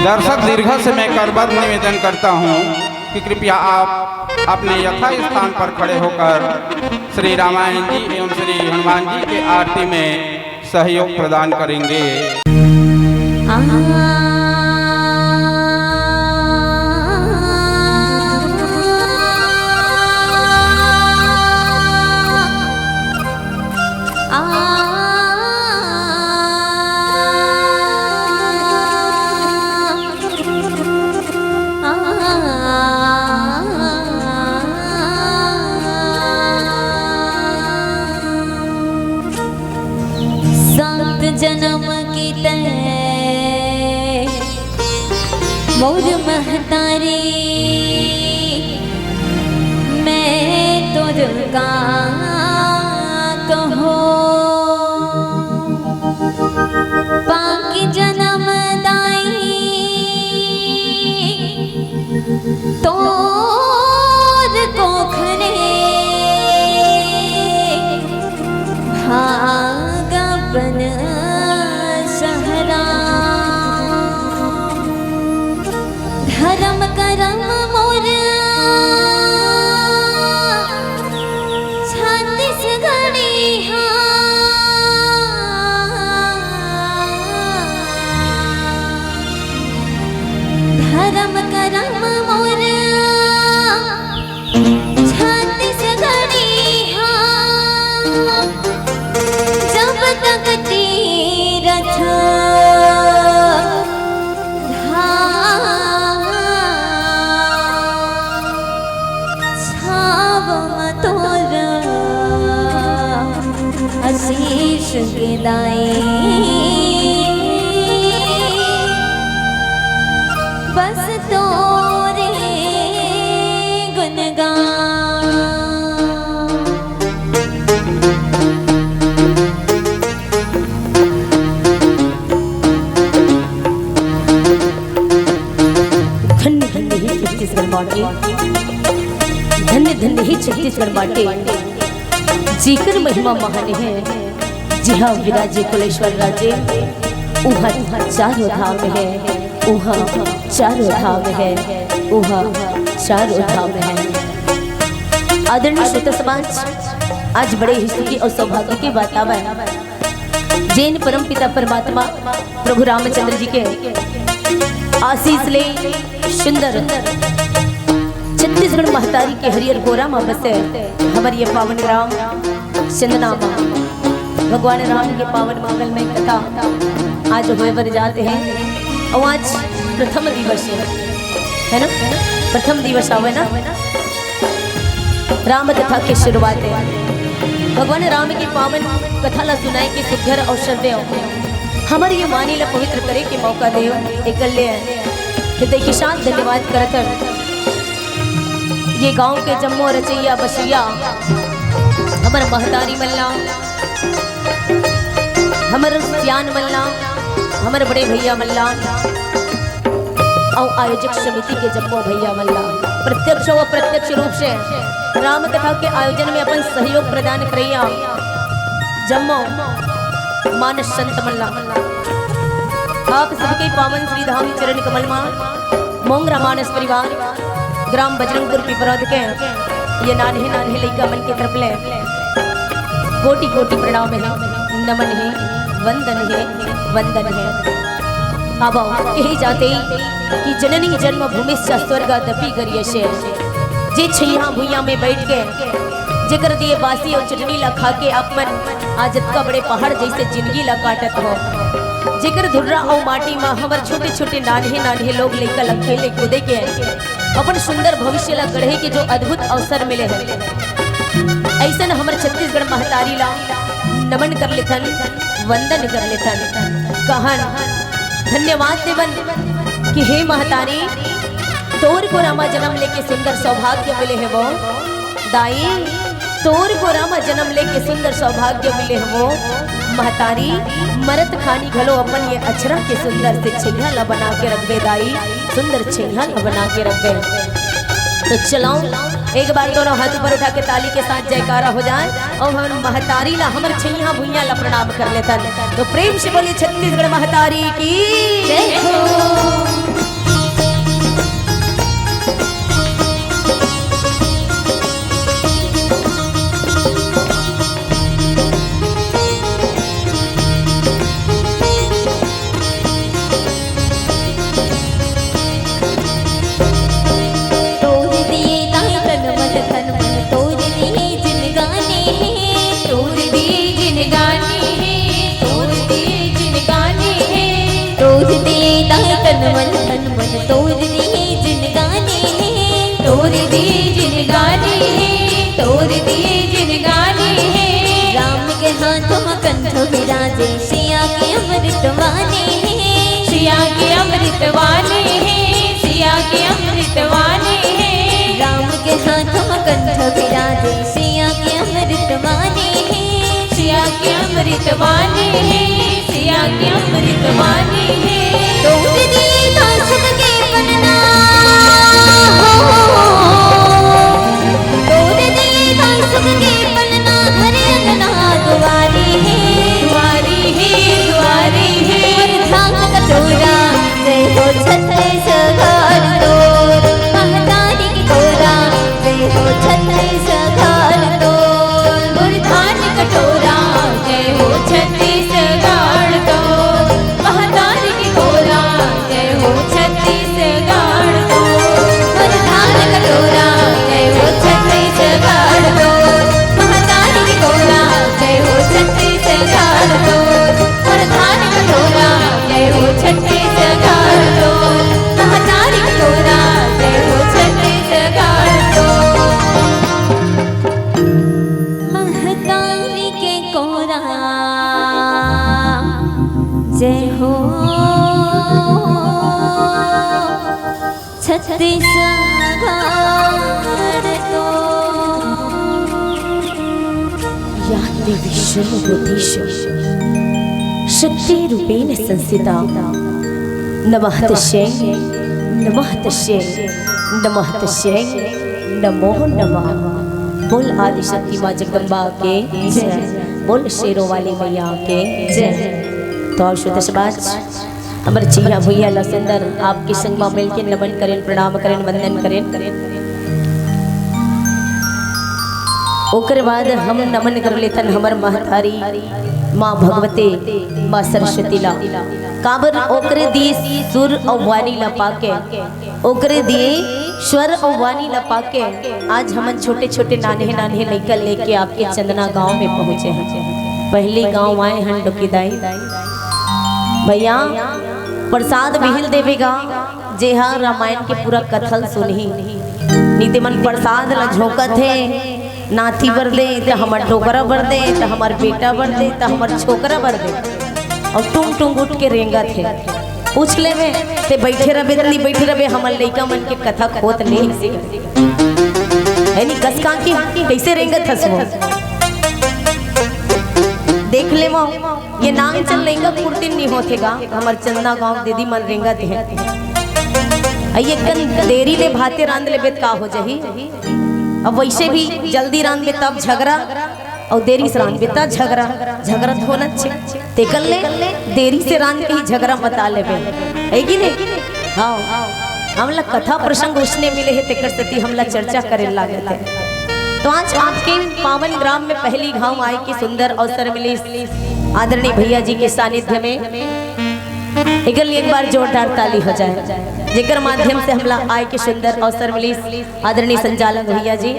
दर्शक दीर्घ से मैं करबद्ध निवेदन करता हूँ कि कृपया आप अपने यथा स्थान पर खड़े होकर श्री रामायण जी एवं श्री हनुमान जी के आरती में सहयोग प्रदान करेंगे। जन्म की तय मोर महतारी मैं तुझका कहो बाकी जन्म दाई तोर कोखरे भागपन धर्म करम मोर छत्तीसगढ़ी धर्म करम मोर छत्तीसगढ़ी जब तक तीरथ आशीष के दाए बस तोरे गुनगान। धन्य धन्य ही छत्तीसगढ़ बाटे, धन्य धन्य ही छत्तीसगढ़ बाटे, जीकर महिमा महान है। जी हाँ, विराजे कुलेश्वर राजे उहा चारों धाम है, उहा चारों धाम है, उहा चारों धाम है। आदरणीय श्रोता समाज, आज बड़े ही सुखी और सौभाग्य के वातावरण जैन परम पिता परमात्मा प्रभु रामचंद्र जी के आशीष ले सुंदर छत्तीसगढ़ महतारी के हरियर गोरा में बसे हमारे ये पावन ग्राम चंदनामा भगवान राम के पावन मंगल में कथा आज हुए बर जाते हैं। और आज प्रथम दिवस है ना, प्रथम दिवस आवे ना, राम कथा की शुरुआत है। भगवान राम की पावन कथा ला सुनाए के सुघर अवसर दे हमारे ये वाणी ला पवित्र करे के मौका दे एकल्ले हृदय के साथ धन्यवाद करत ये गांव के जम्मो रचैया बसिया हमार महतारी मल्ला, हमार सियान मल्ला, हमारे बड़े भैया मल्ला और आयोजक समिति के जम्मो भैया मल्ला प्रत्यक्ष व प्रत्यक्ष रूप से राम कथा के आयोजन में अपन सहयोग प्रदान करैया जम्मो मानस संत मल्ला। आप सबके पावन श्री धाम चरण कमल में मोंगरा मानस परिवार ग्राम बजरंगपुर पिपरौद के ये नान्हे नान्हे लइका मन के तरफ ले कोटि कोटि प्रणाम है, नमन है, वंदन है, वंदन है। अब यही जाते कि जननी जन्मभूमि स्वर्गादपि गरियसे जे छैया भुइया में बैठ के जेकर दिए बासी और चटनी ला खा के अपन आजत का बड़े पहाड़ जैसे जिंदगी ला काटत हो, जेकर धुर्रा और माटी में हमार छोटे छोटे नान्हे नान्हे लोग लइका ला खेले कूदे के अपन सुंदर भविष्य ला गढ़े के जो अद्भुत अवसर मिले हैं, ऐसा हमारे छत्तीसगढ़ महतारी ला नमन कर लेथन, वंदन कर लेथन, कहन धन्यवाद देवन कि हे महतारी तोर को रामा जन्म लेके सुंदर सौभाग्य मिले है वो दाई तोर को रामा जन्म लेके सुंदर सौभाग्य मिले हो महतारी मरत खानी घलो अपन ये अक्षरा के सुंदर से छैया ला बना के रखबे दाई, सुंदर छैया ला बना के रखबे। तो चलाओ एक बार दोनों हाथ ऊपर उठा के ताली के साथ जयकारा हो जाए और हम महतारी ला हमर छैया भुइया ला प्रणाम कर लेतन। तो प्रेम से बोली छत्तीसगढ़ महतारी की जय हो। तन मन तोड़ दिए जिन गाने हैं, तोड़ दिए जिन गाने हैं, तोड़ दिए जिन गाने हैं। राम के हाथों कंठ विराजे सिया के अमृत वाने हैं, सिया के अमृत वाने हैं, सिया के अमृत वाने हैं। राम के हाथों कंठ विराजे सिया के अमृत वाने हैं, सिया के अमृत वाने हैं, सिया के अमृत वाने हैं। तोड़ दिए दासक के बनना तोड़ दिए दासक के बनना हरे अंगना दुआरी है, दुआरी है, दुआरी है। धाम कटोरा जय हो छत्तीसगढ़ तोर महतारी की तोरा जय हो छत्तीसगढ़ तोर। गुरधान कटोरा जय हो छत्तीसगढ़ तोर महतारी की तोरा जय हो छत्तीसगढ़ तोर। गुरधान कटोरा जय हो छत्तीसगढ़ तोर महतारी की तोरा जय हो छत्तीसगढ़ तोर। गुरधान कटोरा जय हो छत्तीसगढ़ तोर महतारी की तोरा जय हो छत्तीसगढ़ तोर। महतारी के कोरा जय हो छत्तीसगढ़ तोर। या देवी शर्वभूतेषु शक्ति रूपेण संस्थिता नमः तस्यै नमः तस्यै नमः तस्यै नमो नमः। बोल आदि शक्ति माँ जगदम्बा के जय, बोल शेरों वाली मैया के जय। तो शुद्ध समाज हमारे चिया भैया ला सुंदर आपके संग में मिल के नमन करें, प्रणाम करें, वंदन करें। ओकर बाद हम नमन कर लेतन हमर महतारी माँ भगवते माँ सरस्वती ला। काबर ओकरे दिए सुर और वाणी ला पाके, ओकरे दिए स्वर और वाणी ला पाके आज हम छोटे छोटे नाने नाने लड़का लेके आपके चंदना गांव में पहुँचे हैं। पहली गांव आए हैं डुकीदाई भैया प्रसाद बिहिल देवेगा जे हाँ रामायण के पूरा कथन सुनही नीति मन प्रसाद ला झोंकत है। नाथी बर दे तो हमार डोकरा बर दे तो हमार बेटा बर दे तो हमार छोकरा बर दे और टुंग टुंग उठ के रेंगत है। पूछ ले में ते बैठे रहे नहीं बैठे रहे हमार लड़का मन के कथा खोत नहीं है नी कसका की कैसे रेंगत हस वो देख ले वो ये नाम चल रेंगा कुर्ती नहीं होतेगा हमार चंदना गांव दीदी मन रेंगत है। ये कन देरी ले भाते रांध ले बेत का हो जाही। अब वैसे भी जल्दी रांध में तब झगड़ा और देरी से रांध में तब झगड़ा झगड़ा होना चाहिए ते कर ले देरी से रांध के ही झगड़ा बता ले है कि नहीं। हाँ हमला कथा प्रसंग उसने मिले है तेकर सती हमला चर्चा करे लागे थे। तो आज आपके पावन ग्राम में पहली गांव आए के सुंदर अवसर मिले आदरणीय भैया जी के सानिध्य में एक बार जोरदार ताली हो जाए जेकर माध्यम से हमला आय के सुंदर अवसर मिली आदरणीय संचालक भैया जी।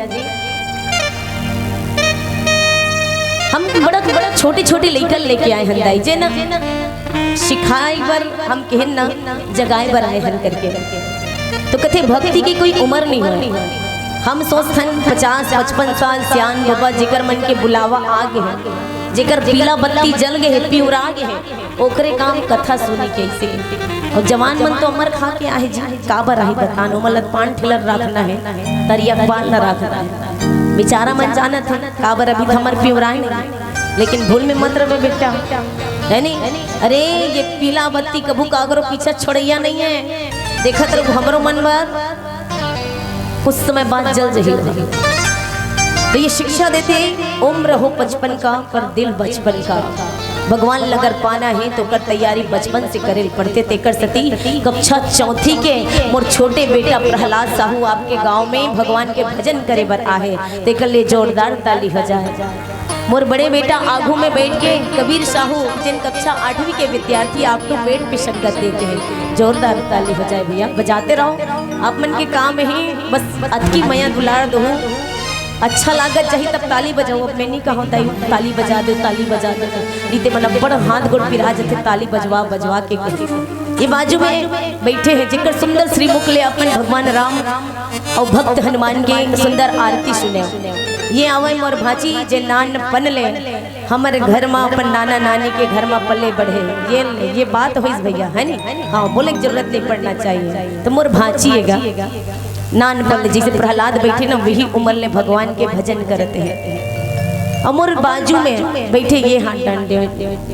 हम बड़ा बड़ा छोटे छोटे लेकर लेके आए हंदाई जे ना सिखाई बर हम कहन ना जगाए बर आए हन करके। तो कथे भक्ति की कोई उम्र नहीं है। हम सोचते 50-55 साल सियान बाबा जिकर मन के बुलावा आ गए जेकर पीला बत्ती जल गए है, पिउरा गए है, ओकरे काम कथा सुनी कैसे। और जवान मन तो अमर खा के आए जी काबर आही बतान उमलत पान ठिलर रखना है, तरिया पान न रखना है। बेचारा मन जाना था काबर अभी हमर पिउराई नहीं, लेकिन भूल में मत रहे बेटा, है नहीं। अरे ये पीला बत्ती कभू कागरो पीछा छोड़ैया नहीं है, देखत रहो हमरो मन पर कुछ समय बाद जल जही। तो ये शिक्षा देते उम्र हो 55 का पर दिल बचपन का। भगवान लगर पाना है तो कर तैयारी बचपन से करे पढ़ते तेकर सती। कक्षा 4 के मोर छोटे बेटा प्रहलाद साहू आपके गांव में भगवान के भजन करे बर आहे, तेकर ले जोरदार ताली हो जाए। मोर बड़े बेटा आगू में बैठ के कबीर साहू जिन कक्षा 8वीं के विद्यार्थी आपको पेट पे संगत देते हैं, जोरदार ताली हो जाए भैया, बजाते रहो। आप मन के काम ही बस अतकी मैया दुलार दो, अच्छा लागत चाहिए तब ताली बजाओ। अब मैं नहीं कहो ताली बजा दो, ताली बजा दो, रीते मन बड़ हाथ गोड़ पिरा जाते ताली बजवा बजवा के ये बाजू में बैठे हैं जिकर सुंदर श्रीमुख ले अपन भगवान राम और भक्त हनुमान के सुंदर आरती सुने। ये आवे मोर भाची जे नान पन ले हमारे घर में अपन नाना नानी के घर में पले बढ़े, ये बात हुई भैया, है नी। हाँ, बोले की जरूरत नहीं पड़ना चाहिए। तो मोर भाचिएगा नान पल जिसे प्रहलाद बैठे ना वही उम्र ले भगवान के भजन करते हैं। और मोर बाजू में बैठे ये हाथ डंडे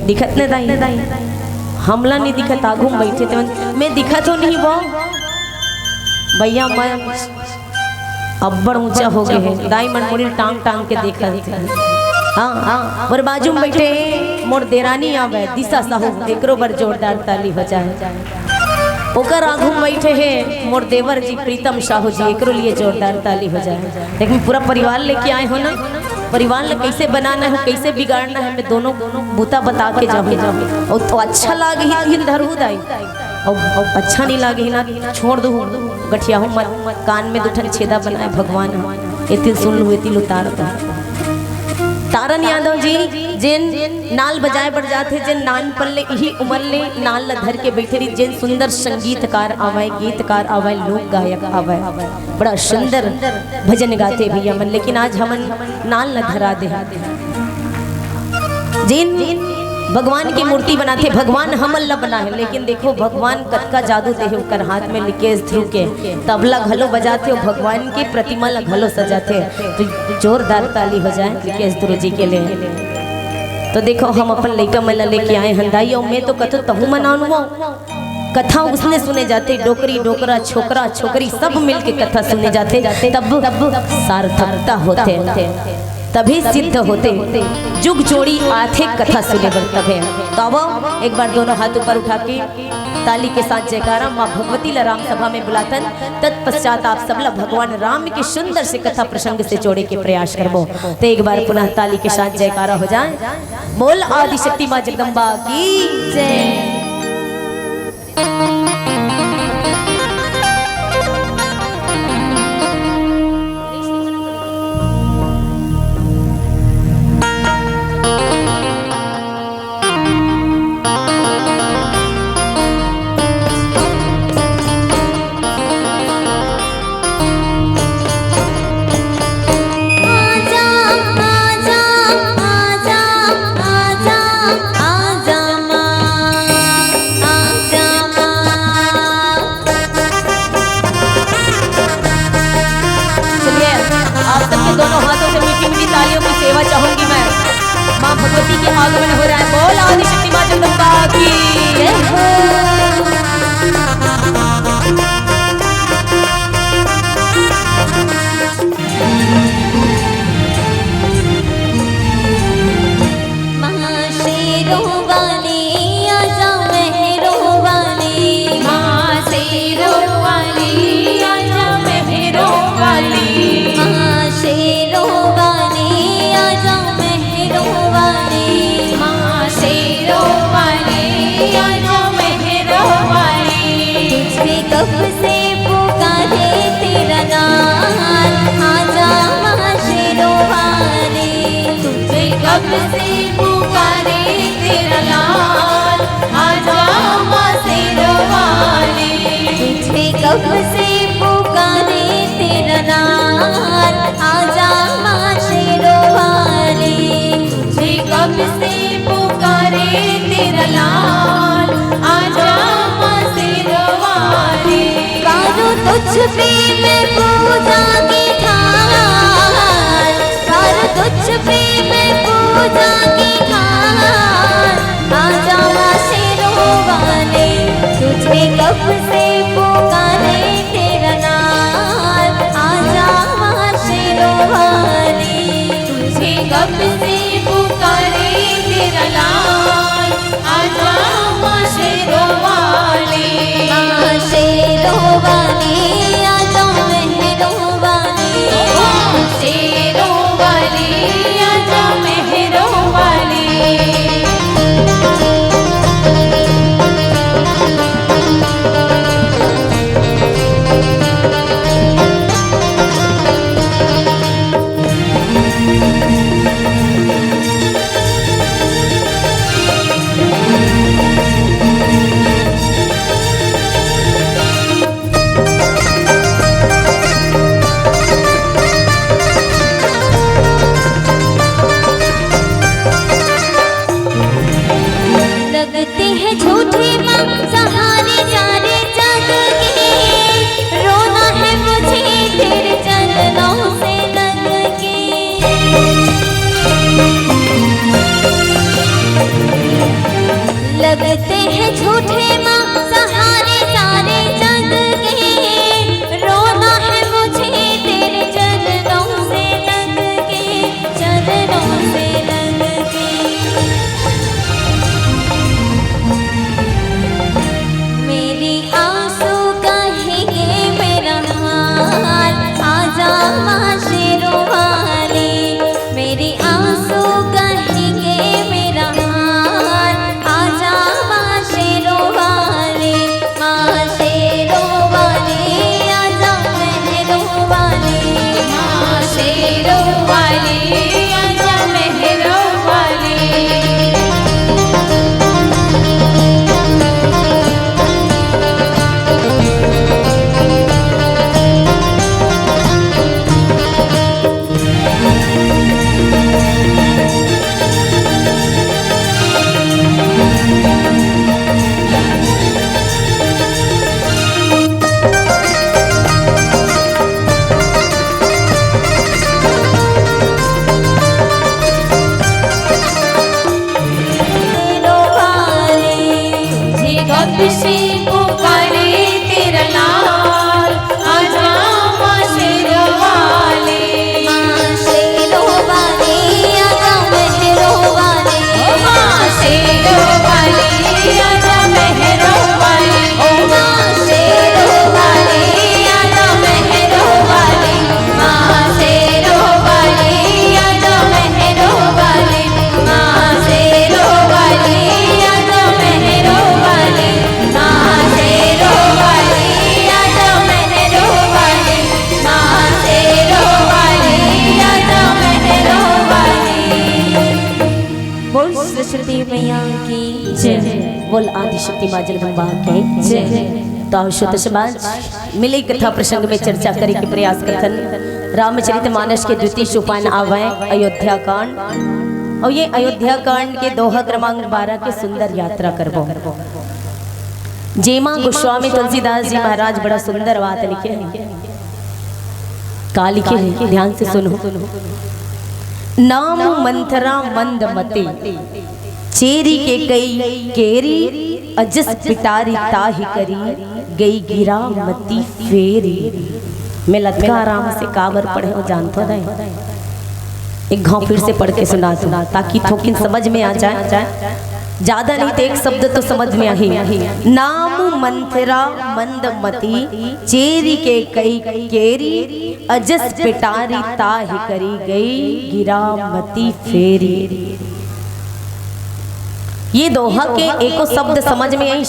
दिखत न दाई, हमला नहीं दिखत, आगू में बैठे थे मैं दिखा तो नहीं वो भैया, मैं अब्बड़ ऊंचा हो गए हैं, दाई मन मोरी टांग टांग के देखा। हाँ हाँ, मोर बाजू में बैठे मोर देरानी आवे दिशा साहू, एकरो बर जोरदार ताली हो जाए। ओकर आगू बैठे हैं मोर देवर जी प्रीतम साहू जी, एकरो लिए जोरदार ताली हो जाए। लेकिन पूरा परिवार लेके आए हो ना, परिवार ले कैसे बनाना है कैसे बिगाड़ना है मैं दोनों बूता बता के जाऊँ। और तो अच्छा लागे ही धरू दाई, और अच्छा नहीं लागे ना छोड़ दो, गठिया हूँ मत, कान में 2 ठन छेदा बनाए भगवान, एतिल सुन लो एतिल उतार दो। तारन यादव जी जिन नाल बजाए बढ़ जाते, जिन नान पल्ले यही उम्र ले नाल धर के बैठे रही, जिन सुंदर संगीतकार आवाए, गीतकार आवाए, लोक गायक आवाए, बड़ा सुंदर भजन गाते भैया मन। लेकिन आज हमन नाल न धरा दे, जिन भगवान की मूर्ति बनाते, भगवान हमन ला बना है, लेकिन देखो भगवान कतका जादू दे है, उकर हाथ में लिकेज थ्रू के तबला घलो बजाते हो, भगवान की प्रतिमा ला घलो सजाते। तो जोरदार ताली हो जाए लिकेज थ्रू जी के लिए। तो देखो हम अपन लड़का मन लेके आए हंदाई, और मैं तो कथो तहु मनाऊँ कथा उसने सुने जाते, डोकरी डोकरा छोकरा छोकरी सब मिल के कथा सुने जाते, तब सार्थकता होते, तभी सिद्ध होते, जुग जोड़ी आथे कथा सुने तब है। तो अब एक बार दोनों हाथ ऊपर उठा के ताली के साथ जयकारा माँ भगवती ला राम सभा में बुलातन। तत्पश्चात आप सब भगवान राम के सुंदर से कथा प्रसंग से जोड़े के प्रयास करबो। तो एक बार पुनः ताली के साथ जयकारा हो जाए। बोल आदि शक्ति माँ जगदम्बा की जय। दोनों हाथों से मीठी मीठी तालियों की सेवा चाहूंगी मैं। माँ भगवती के आगमन हो रहा है। बोल आदि शक्ति माँ जगदम्बा की जय। महाशेरों वाली आजा मेहरों वाली, महाशेरों वाली आजा मेहरों वाली, महाशेरों वाली आजा मेहरों वाली, महाशेरों वाली आजा मेहरों वाली। तुझे कब से पुकारे तेरा नाम, आजा महाशेरों वाली। तुझे कब से पुकारे तेरा लाल, आजा महाशेरों वाली। तुझे कब से पुकारे तेरा लाल, आजा महाशेरों वाली। तुझे कब पे मैं पूजा की थाल, हर तुझ पे मैं पूजा की थाल। आजा शेरों वाले तुझे कब से पुकारे तेरा नाम। आजा शेरों वाले तुझे कब से पुकारे तेरा नाम। आजा शेरों वाले, शेरों वाले आजा मेहरों वाले, शेरों वाले आजा मेहरों वाले। लगते हैं झूठे माँ सहारे सारे जग के, रोना है मुझे तेरे चरणों से लग के। लगते हैं झूठे माँ सहारे सारे जग के, रोना है मुझे तेरे चरणों से लग के, चरणों से लग के। मेरी आंसू कहेंगे मेरा हाल। आजा शेरों वाले मेरी आंसू कहेंगे मेरा हाल। आजा शेरों वाले, शेरों वाले आजा मेहरों वाले, शेरों वाले आजा मेहरों वाले। शेरों वाले तुझे कब से पुकारे तेरा लाल। आजा शेरों वाले, शेरों वाले आजा मेहरों वाले, शेरों वाले आजा मेहरों वाले, शेरों वाले आजा मेहरों वाले, शेरों वाले आजा मेहरों वाले, शेरों वाले आजा मेहरों वाले, शेरों वाले आजा मेहरों वाले, शेरों वाले आजा मेहरों वाले। बोल सरस्वती मैया की जय, बोल आदि शक्ति माँ जगदम्बा की जय। तो श्रोत समाज मिली कथा प्रसंग में चर्चा करे के प्रयास कथन रामचरितमानस के द्वितीय सोपान आवे अयोध्या कांड। और ये अयोध्या कांड के दोहा क्रमांक 12 के सुंदर यात्रा करबो। जेमा गोस्वामी तुलसीदास जी महाराज बड़ा सुंदर बात लिखे हैं। का लिखे हैं ध्यान से सुनो। नाम मंथरा मंद मते चेरी के कई केरी अजस पिटारी ताही करी गई गिरा मती फेरी। मैं लटका आराम से कावर पढ़े हो जानता नहीं। एक घाव फिर से पढ़ के सुना ताकि थोकिन समझ में आ जाए। ज्यादा नहीं तो एक शब्द तो समझ में ही। नाम मंथरा मंदमती चेरी के कई केरी अजस पिटारी ताही करी गई गिरा मती फेरी। ये दोहा के एको शब्द समझ में आई,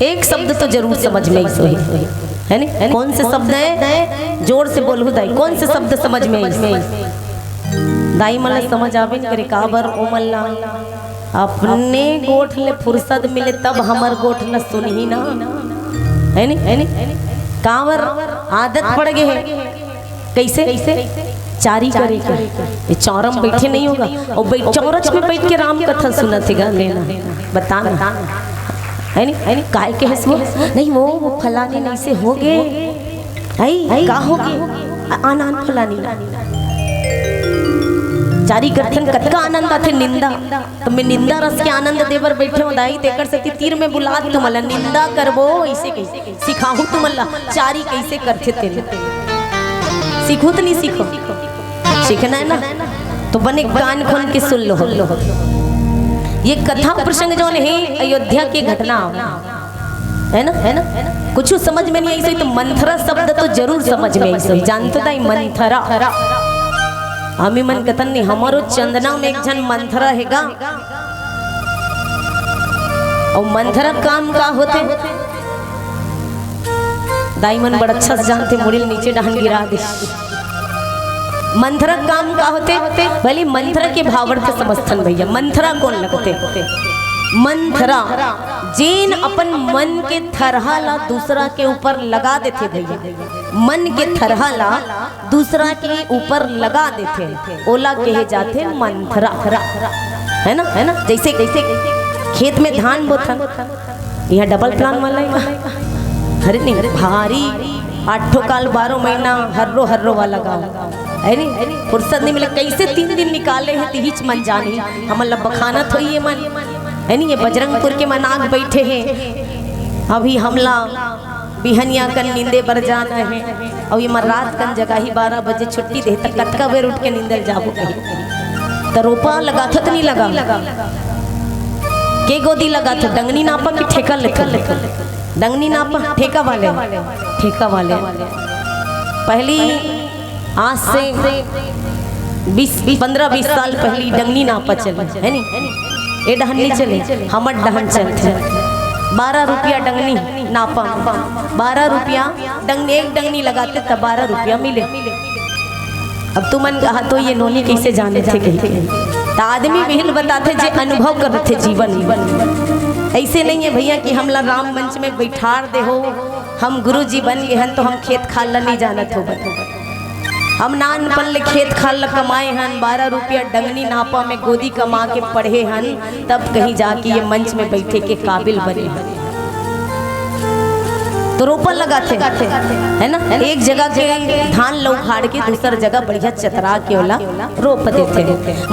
एक शब्द तो जरूर समझ में आई है ना। कौन से शब्द है जोर से बोलू दाई, कौन से शब्द समझ में आई? दाई मला समझ आवे नहीं करे काबर ओ मल्ला अपने गोठ ले फुर्सत मिले तब हमर गोठ न सुनही ना है नी कावर आदत पड़ गए है। कैसे चारी करे ये चौरम बैठे नहीं होगा और चौरच में बैठ के राम कथा सुनत है लेना बताना है नहीं काय के हंस वो नहीं वो फलाने नहीं से हो गए आई का हो गए आनंद फलानी जारी करथन कतका आनंद आथे निंदा तो मैं निंदा रस के आनंद देवर बैठे हूँ दाई तेकर से तीर में बुला तुमला निंदा करबो ऐसे कैसे सिखाहू तुमला चारी कैसे करथे तेरे सीखो तो नहीं सीखो सीखना है ना तो बने कान खोल के सुन लो ये कथा प्रसंग जो है अयोध्या की घटना है ना कुछ समझ में नहीं आई तो मंथरा शब्द तो जरूर समझ में आई जानते था मंथरा हमी मन कथन नहीं हमारो चंदना में एक जन मंथरा हैगा और मंथरा काम का होते दाई मन बड़ा अच्छा से जानते मुड़िल नीचे डहन गिरा दे मंथरा काम का होते भले मंथरा के भावार्थ समझथन भैया मंथरा कौन लगते मंथरा जेन अपन मन के थरहा ला दूसरा के ऊपर लगा देते भैया मन के थरहा ला दूसरा के ऊपर लगा देते ओला कहे जाते मंथरा है ना जैसे खेत में धान बोथन यहाँ डबल प्लान वाला अरे नहीं भारी 8 काल 12 महीना हर्रो वाला गाँव है नहीं फुर्सत नहीं मिले कैसे 3 दिन निकाले हैं तिहिच मन जानी हम बखाना थोड़ी ये मन है नहीं ये बजरंगपुर के मनाग बैठे हैं अभी हमला बिहनिया कन नींदे पर जाना है और ये मर रात कन जगह ही 12 बजे छुट्टी दे तक कतका बेर उठ के नींदर जाबो कहीं तो रोपा लगा था तो नहीं लगा के गोदी लगा था डंगनी नापा की ठेका लेखा डंगनी नापा ठेका वाले पहली आज से 15-20 साल पहली डंगनी नापा चले है नहीं ये डहन नहीं चले हमर डहन चलते 12 रुपया डंगनी नापा 12 रुपया एक डंगनी लगाते तब 12 रुपया मिले अब तुमन कहा तो ये नोनी कैसे जाने थे तो आदमी बिहिल बताते जे अनुभव करते थे जीवन ऐसे नहीं है भैया कि हमला राम मंच में बैठार दे हो हम गुरु जी बन गए हन तो हम खेत खाल नहीं जानत हो हम नान पन ले खेत खाल कमाए हन 12 रुपया डंगनी नापा में गोदी कमा के पढ़े हन तब कहीं जाके ये मंच में बैठे के काबिल बने तो रोपा लगाते है ना एक जगह के धान लो उखाड़ के दूसर जगह बढ़िया चतरा के ओला रोप देते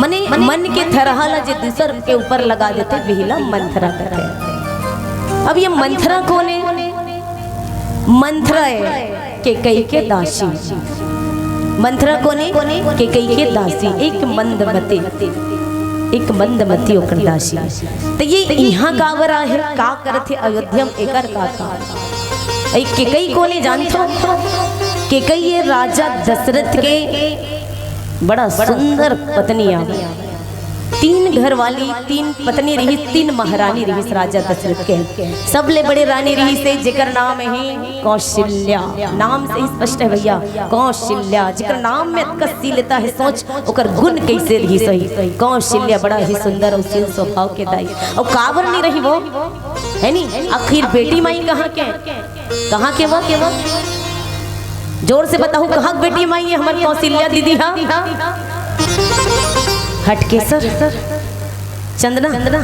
मने मन के थरहाला जे दूसर के ऊपर लगा देते बिहिला मंथरा करते अब ये मंथरा कौन है मंथरा है के कई के दासी मंथरा कोने के कई के दासी एक मंदमती ओकर दासी तो ये यहाँ कावरा है का करथे अयोध्या में एकर का एक के कई कोने जानथो के कई ये राजा दशरथ के बड़ा सुंदर पत्नी आ 3 घर वाली 3 पत्नी रही 3 महारानी रही राजा दशरथ के सबले बड़े रानी रही से जेकर नाम है कौशल्या नाम से स्पष्ट है भैया कौशल्या जेकर नाम में कसीलता है सोच ओकर गुण कैसे रही सही कौशल्या बड़ा ही सुंदर और शील स्वभाव के दाई और कावर नहीं रही वो है नहीं आखिर बेटी माई कहाँ के वो जोर से बताओ कहाँ बेटी माई है हमारी कौशल्या दीदी हाँ हटके सर चंदना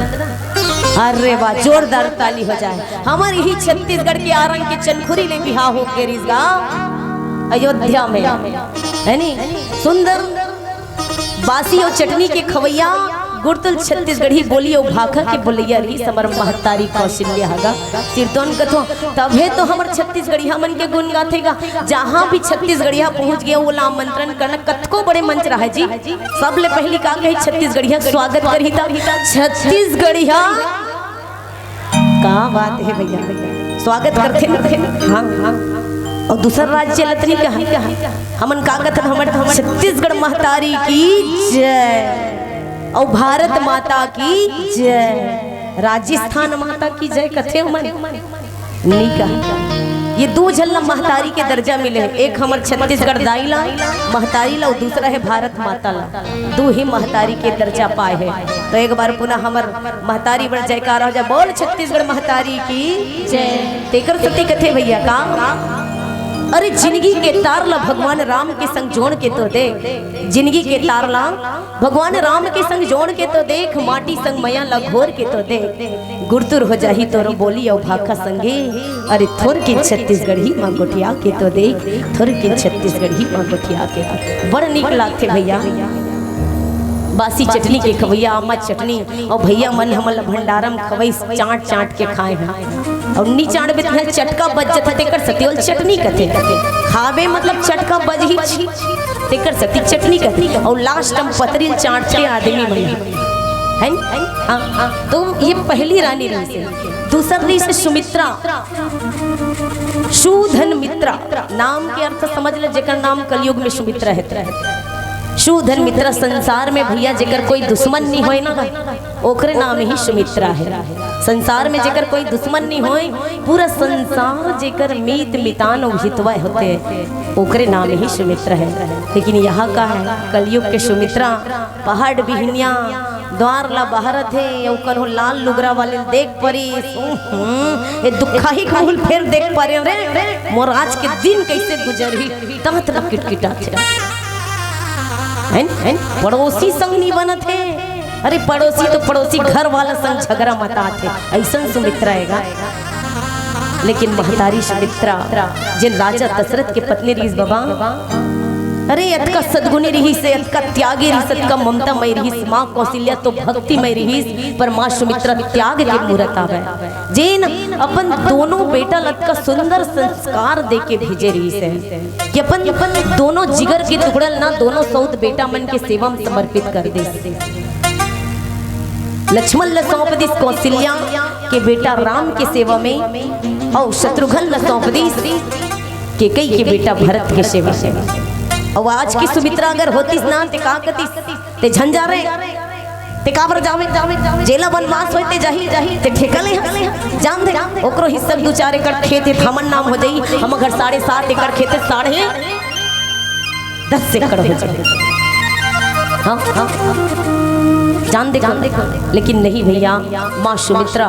अरे वाह जोरदार ताली हो जाए हमारी ही छत्तीसगढ़ के आरंग के चनखुरी ने बिहार हो के रिजगा अयोध्या में है नी सुंदर बासी और चटनी के खवैया गुड़तुल छत्तीसगढ़ी बोली और भाखा के बोलिया रही समर महतारी कौशल्या हगा कीर्तन कथो तबे तो हमर छत्तीसगढ़िया मन के गुण गाथेगा जहाँ भी छत्तीसगढ़िया पहुँच गया वो नाम मंत्रण करना कतको बड़े मंच रहा है जी सबले पहली का कही छत्तीसगढ़िया स्वागत करी था छत्तीसगढ़िया का बात है भैया स्वागत करते हाँ और दूसरा राज्य लतनी कहा हमन का कहते हमर छत्तीसगढ़ महतारी की जय और भारत माता की जय राजस्थान माता की जय कथे नहीं कहा ये 2 झल्ला महतारी के दर्जा मिले हैं एक हमार छत्तीसगढ़ दाईला महतारी ला और दूसरा है भारत माता ला 2 ही महतारी के दर्जा पाए हैं तो एक बार पुनः हमार महतारी बड़ जयकार हो जाए बोल छत्तीसगढ़ महतारी की जय तेकर सती कथे भैया का अरे जिंदगी के तारला भगवान राम के संग जोड़ के तो देख, जिंदगी के तारला भगवान राम के संग जोड़ के तो देख, माटी संग मया लगोर के तो देख, गुरतुर हो जाही तोरो बोली और भाखा संगे। अरे थोर के छत्तीसगढ़ी माँ गोठिया के तो देख, थोर के छत्तीसगढ़ी माँ गोठिया के बड़ निक लागते भैया। बासी चटनी के खवैया आमा चटनी और भैया मन हमल भंडारम खवई चाट चाट के खाए हैं और नी चाट बे तुम्हें चटका बज जत तेकर सतियोल चटनी कथे खावे मतलब चटका बज ही तेकर सती चटनी कथे और लास्ट हम पतरील चाटते आदमी मन है। हां तो ये पहली रानी रही से, दूसरी से सुमित्रा, सुधन मित्रा नाम के अर्थ समझ ले, जेकर नाम कलयुग में सुमित्रा है। सुधन मित्रा संसार में भैया जेकर कोई दुश्मन नहीं होए ना, ओकरे नाम ही सुमित्रा है। संसार में जेकर कोई दुश्मन नहीं होए, पूरा संसार जेकर मीत मितान और हितवा होते, ओकरे नाम ही सुमित्रा है। लेकिन यहाँ का है कलयुग के सुमित्रा पहाड़ बिहनिया द्वार ला बाहर थे कहो लाल लुगरा वाले देख परी ये दुखा ही कहूल फिर देख पा रहे रे मोर आज के दिन कैसे गुजरी तना तना किटकिटा थे पड़ोसी संग नहीं बनत है। अरे पड़ोसी तो पड़ोसी घर वाला संग झगड़ा मता थे, ऐसा सुमित्रा है। लेकिन महतारी सुमित्रा जिन राजा दशरथ के पत्नी रही बाबा, अरे अतका सदगुणी रही से, अतका त्यागी रही, अतका ममता मई रही। माँ कौशल्या तो भक्ति मई रही, पर माँ सुमित्रा त्याग के मूर्त आवे। जेन अपन दोनों बेटा लतका सुंदर संस्कार दे के भेजे रही से कि अपन दोनों जिगर के टुकड़ल ना दोनों सौत बेटा मन के सेवा में समर्पित कर दे। लक्ष्मण ल सौंप दी कौशल्या के बेटा राम के सेवा में और शत्रुघ्न ल सौंप दी के कई के बेटा भरत के सेवा में। और आज की सुमित्रा अगर होती ना ते का कतिस ते झंझारे ते काबर जावे जेला वनवास होते जाही ते ठेकले जान दे ओकरो हिस्सा 2-4 एकड़ खेत हमन नाम हो जाई। हम घर 7.5 एकड़ खेत 10.5 एकड़ हो जाए। हाँ जान दे लेकिन नहीं भैया, माँ सुमित्रा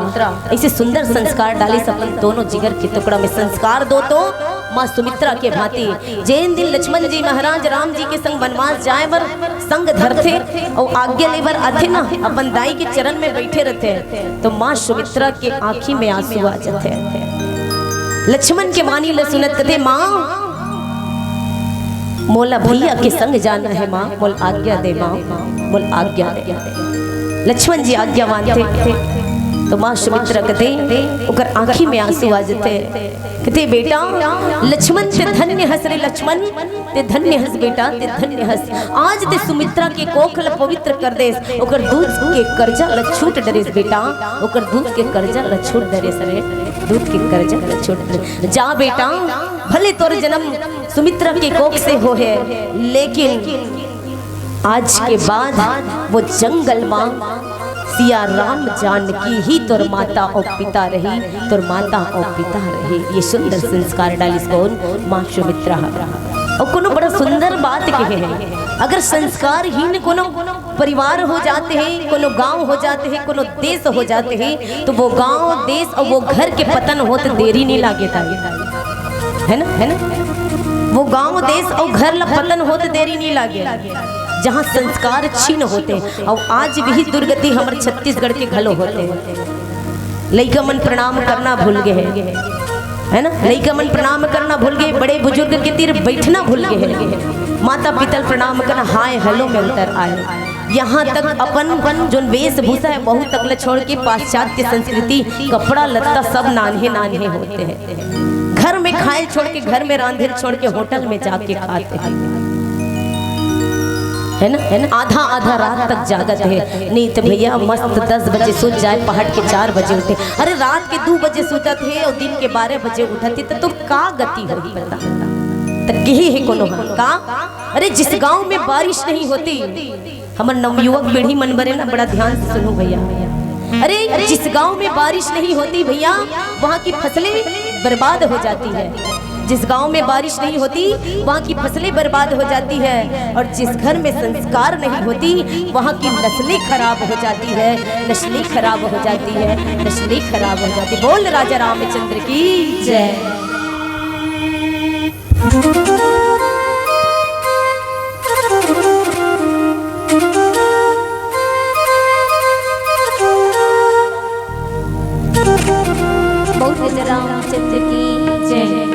ऐसे सुंदर संस्कार डाली अपन दोनों जिगर के टुकड़ा में संस्कार दो तो माँ सुमित्रा के भांति जैन दिन लक्ष्मण जी महाराज राम जी के संग वनवास जाए बर संग धरते और आज्ञा लेबर आते ना अपन दाई के चरण में बैठे रहते, तो माँ सुमित्रा के आंखी में आंसू आ जाते। लक्ष्मण के वाणी ल सुनत कथे माँ मोला भैया के संग जाना है, माँ बोल आज्ञा दे, माँ बोल आज्ञा दे। लक्ष्मण जी आज्ञावान थे तो माँ सुमित्रा कहते ओकर आंखी में आंसू आ जाते, कहते बेटा लक्ष्मण ते धन्य हस रे, लक्ष्मण ते धन्य हस बेटा ते धन्य हस। आज ते सुमित्रा के कोख ल पवित्र कर देस, ओकर दूध के कर्जा ल छूट डरेस बेटा, ओकर दूध के कर्जा ल छूट डरेस रे, दूध के कर्जा ल छूट डरेस। जा बेटा भले तोर जन्म सुमित्रा के कोख से हो है, लेकिन आज के बाद वो जंगल मां सिया राम जानकी ही तोर माता और पिता रही, तोर माता और पिता रही। ये सुंदर संस्कार डालिस कौन माँ सुमित्रा। और कोनो बड़ा सुंदर बात कहे है, अगर संस्कारहीन कोनो परिवार हो जाते हैं, कोनो गांव हो जाते हैं, कोनो देश हो जाते हैं, तो वो गांव देश और वो घर के पतन होते देरी नहीं लागेता है ना। वो गांव देश और घर ला पतन होते देरी नहीं लागे जहाँ संस्कार छीन होते। और आज भी दुर्गति हमारे छत्तीसगढ़ के घलो होते। लइका मन प्रणाम करना भूल गए है ना, लइका मन प्रणाम करना भूल गए, बड़े बुजुर्ग के तीर बैठना भूल गए, माता पिता प्रणाम करना हाय हेलो में उतर आए। यहाँ तक अपन जो वेशभूषा है बहुत तक छोड़ के पाश्चात्य संस्कृति कपड़ा लत्ता सब नान्हे नान्हे होते हैं। घर में खाए छोड़ के, घर में रांधे छोड़ के होटल में जाके खाते हैं, है ना। आधा आधा रात तक जागत है। नहीं तो भैया मस्त 10 बजे सो जाए, पहाड़ के 4 बजे उठे। अरे रात के 2 बजे सोता थे और दिन के 12 बजे उठती तो का गति होगी बता तक यही है कोनो का। अरे जिस गांव में बारिश नहीं होती, हमार नवयुवक पीढ़ी मन बरे ना बड़ा ध्यान से सुनो भैया। अरे जिस गांव में बारिश नहीं होती भैया, वहाँ की फसलें बर्बाद हो जाती है। जिस गांव में बारिश नहीं होती वहाँ की फसलें बर्बाद हो जाती है। और जिस घर में संस्कार नहीं होती वहाँ की नस्लें खराब हो जाती है, नस्लें खराब हो जाती है, नस्लें खराब हो जाती। बोल राजा रामचंद्र की जय। बोल रामचंद्र की जय।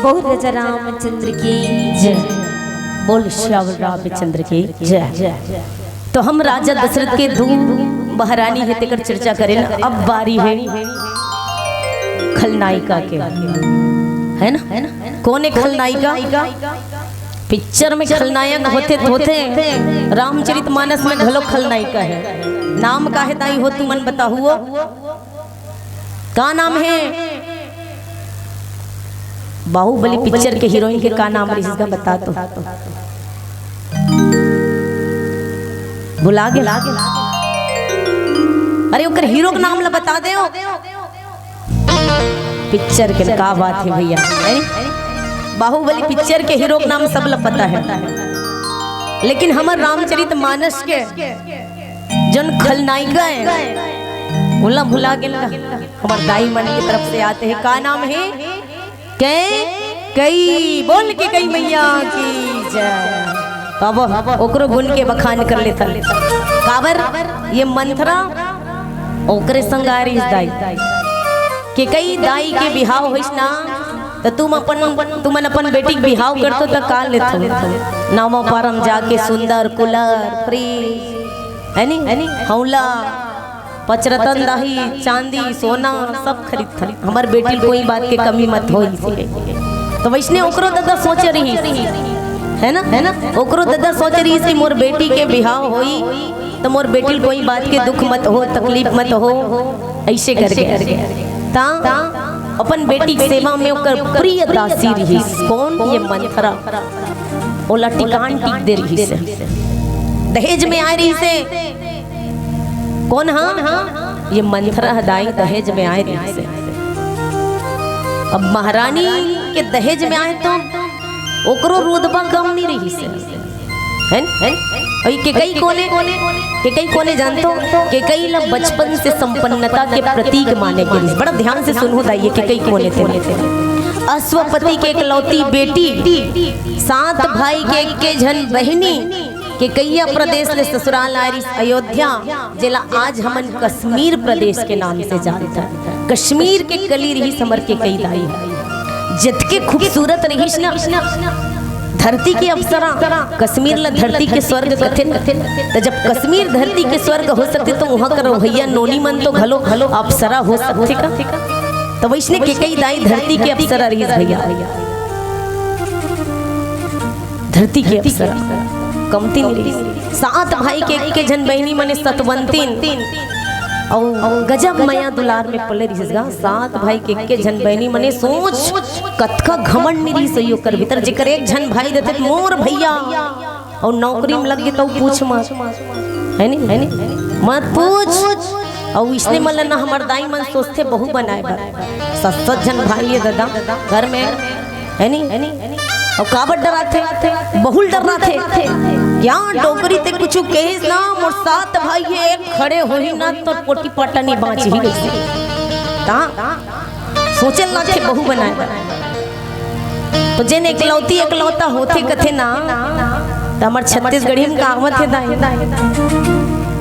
बोल राजा रामचंद्र की जय, बोल श्याम रामचंद्र की जय। तो हम राजा दशरथ के दो महारानी हेते कर चर्चा करें ना। अब बारी है खलनायिका के, है ना? कौन है खलनायिका? पिक्चर में खलनायक होते रामचरितमानस में घलो खलनायिका है। नाम का है दाई हो तू मन बता हुआ का नाम है? बाहुबली पिक्चर के हीरोइन के का नाम है इसका बता तो। भुला गया? अरे ओकर हीरो का नाम ला बता दे। पिक्चर के का बात है भैया, बाहुबली पिक्चर के हीरो का नाम सब ला पता है, लेकिन हमार रामचरितमानस के जन खलनायिका है उला भुला गया। हमार दाई मन की तरफ से आते हैं, का नाम है? कई बोल के कई मैया की जय। अब ओकरो गुण के बखान कर लेता काबर ये मंथरा ओकरे संगारी दाई के कई दाई के बिहाव होइस ना तो तुमन अपन बेटी के बिहाव करतो तो का लेतो नामो परम जाके सुंदर कूलर फ्रिज है नी हौला पचरतन दाही चांदी सोना सब खरीद हमार बेटी कोई बात के कमी मत हो। तो वैसने ओकरो दादा सोच रही है ना ओकरो दादा सोच रही थी मोर बेटी के बिहाव होई तो मोर बेटी कोई बात के दुख मत हो तकलीफ मत हो ऐसे करके ता अपन बेटी की सेवा में ओकर प्रिय दासी रही। कौन? ये मंथरा ओला टिकान टिक दे रही से दहेज में आ रही से। कौन? हाँ ये मंथरा दाई दहेज में आए रही से। अब महारानी के दहेज में आए तो ओकरो रुतबा कम नहीं रही से हैं के कई कोने जानतो के कई ला बचपन से संपन्नता के प्रतीक माने के लिए बड़ा ध्यान से सुनो दाइए के कई कोने थे। अश्वपति के इकलौती बेटी 7 भाई के जन बहनी के कैया प्रदेश ले ससुराल आरी अयोध्या जिला आज हमन कश्मीर प्रदेश के नाम से जानता है। कश्मीर के कली रही समर के कई दाई है जितके खूबसूरत रही ना धरती के अप्सरा। कश्मीर ला धरती के स्वर्ग कथित तो जब कश्मीर धरती के स्वर्ग हो सकते तो वहाँ करो भैया नोनी मन तो घलो अप्सरा हो सकते का। तो वैसने के कई दाई धरती के अप्सरा रही भैया धरती के अप्सरा कमती नहीं। 7 भाई के जन बहनी मने सतवंतीन और गजब माया दुलार में पले रही 7 भाई के जन बहनी मने सोच कतका घमंड निरी सयो कर भीतर जेकर एक जन भाई देते मोर भैया और नौकरी में लग गए तो पूछ मत है नी मत पूछ। और इसने मतलब ना हमार दाई मन सोचते बहू बनाए बार 7 जन भाई है दादा घर में है नी और काबर डराते बहुल डराते क्या डोगरी ते कुछ कहेस ना मोर 7 भाई एक खड़े होही ना तो पोटी पाटा नहीं बाँच ही गई ता सोचल ना थे बहु बनाए तो जेन एकलौता होते कथे ना तो हमार छत्तीसगढ़ी में कहावत है दाई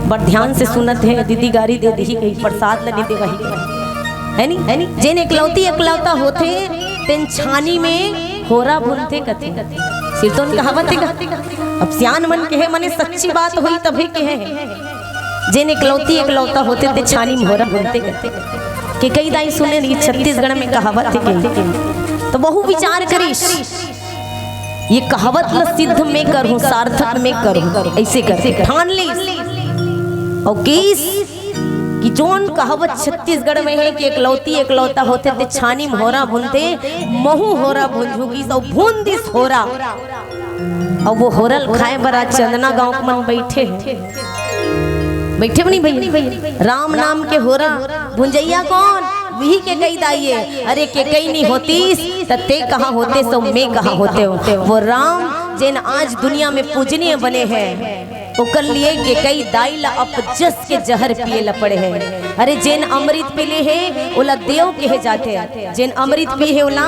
बड़ ध्यान से सुनत है दीदी गारी दे दी गई प्रसाद लगी दे वही है नी जेन एकलौता होते तेन छानी में होरा भूनते कथे सिरतोन कहावत है। अब सियान मन के है मने सच्ची बात हुई तभी के है जेन एकलौता होते थे छानी में होरा भूनते कथे के कई दाई सुने नहीं छत्तीसगढ़ में कहावत है। तो बहु विचार करिस ये कहावत ल सिद्ध में करूं सार्थक में करूं ऐसे करते ठान ली और किस कि जोन कहावत छत्तीसगढ़ में है कि एकलौता होते थे छानी में होरा भूनते महू होरा भूंजूगी तो भून दिस होरा और वो होरल खाए बरा चंदना गांव के मन बैठे नहीं भैया राम नाम के होरा भुंजैया कौन वही के कई दाइए। अरे के कई नहीं होतीस ते कहाँ होते सो मैं कहाँ होते हो वो राम जिन आज दुनिया में पूजनीय बने हैं ओकर लिए के कई दाई ला अपजस के जहर पिए ला पड़े है। अरे जिन अमृत पीले है ओला देव कहे जाते जिन अमृत पिए है ओला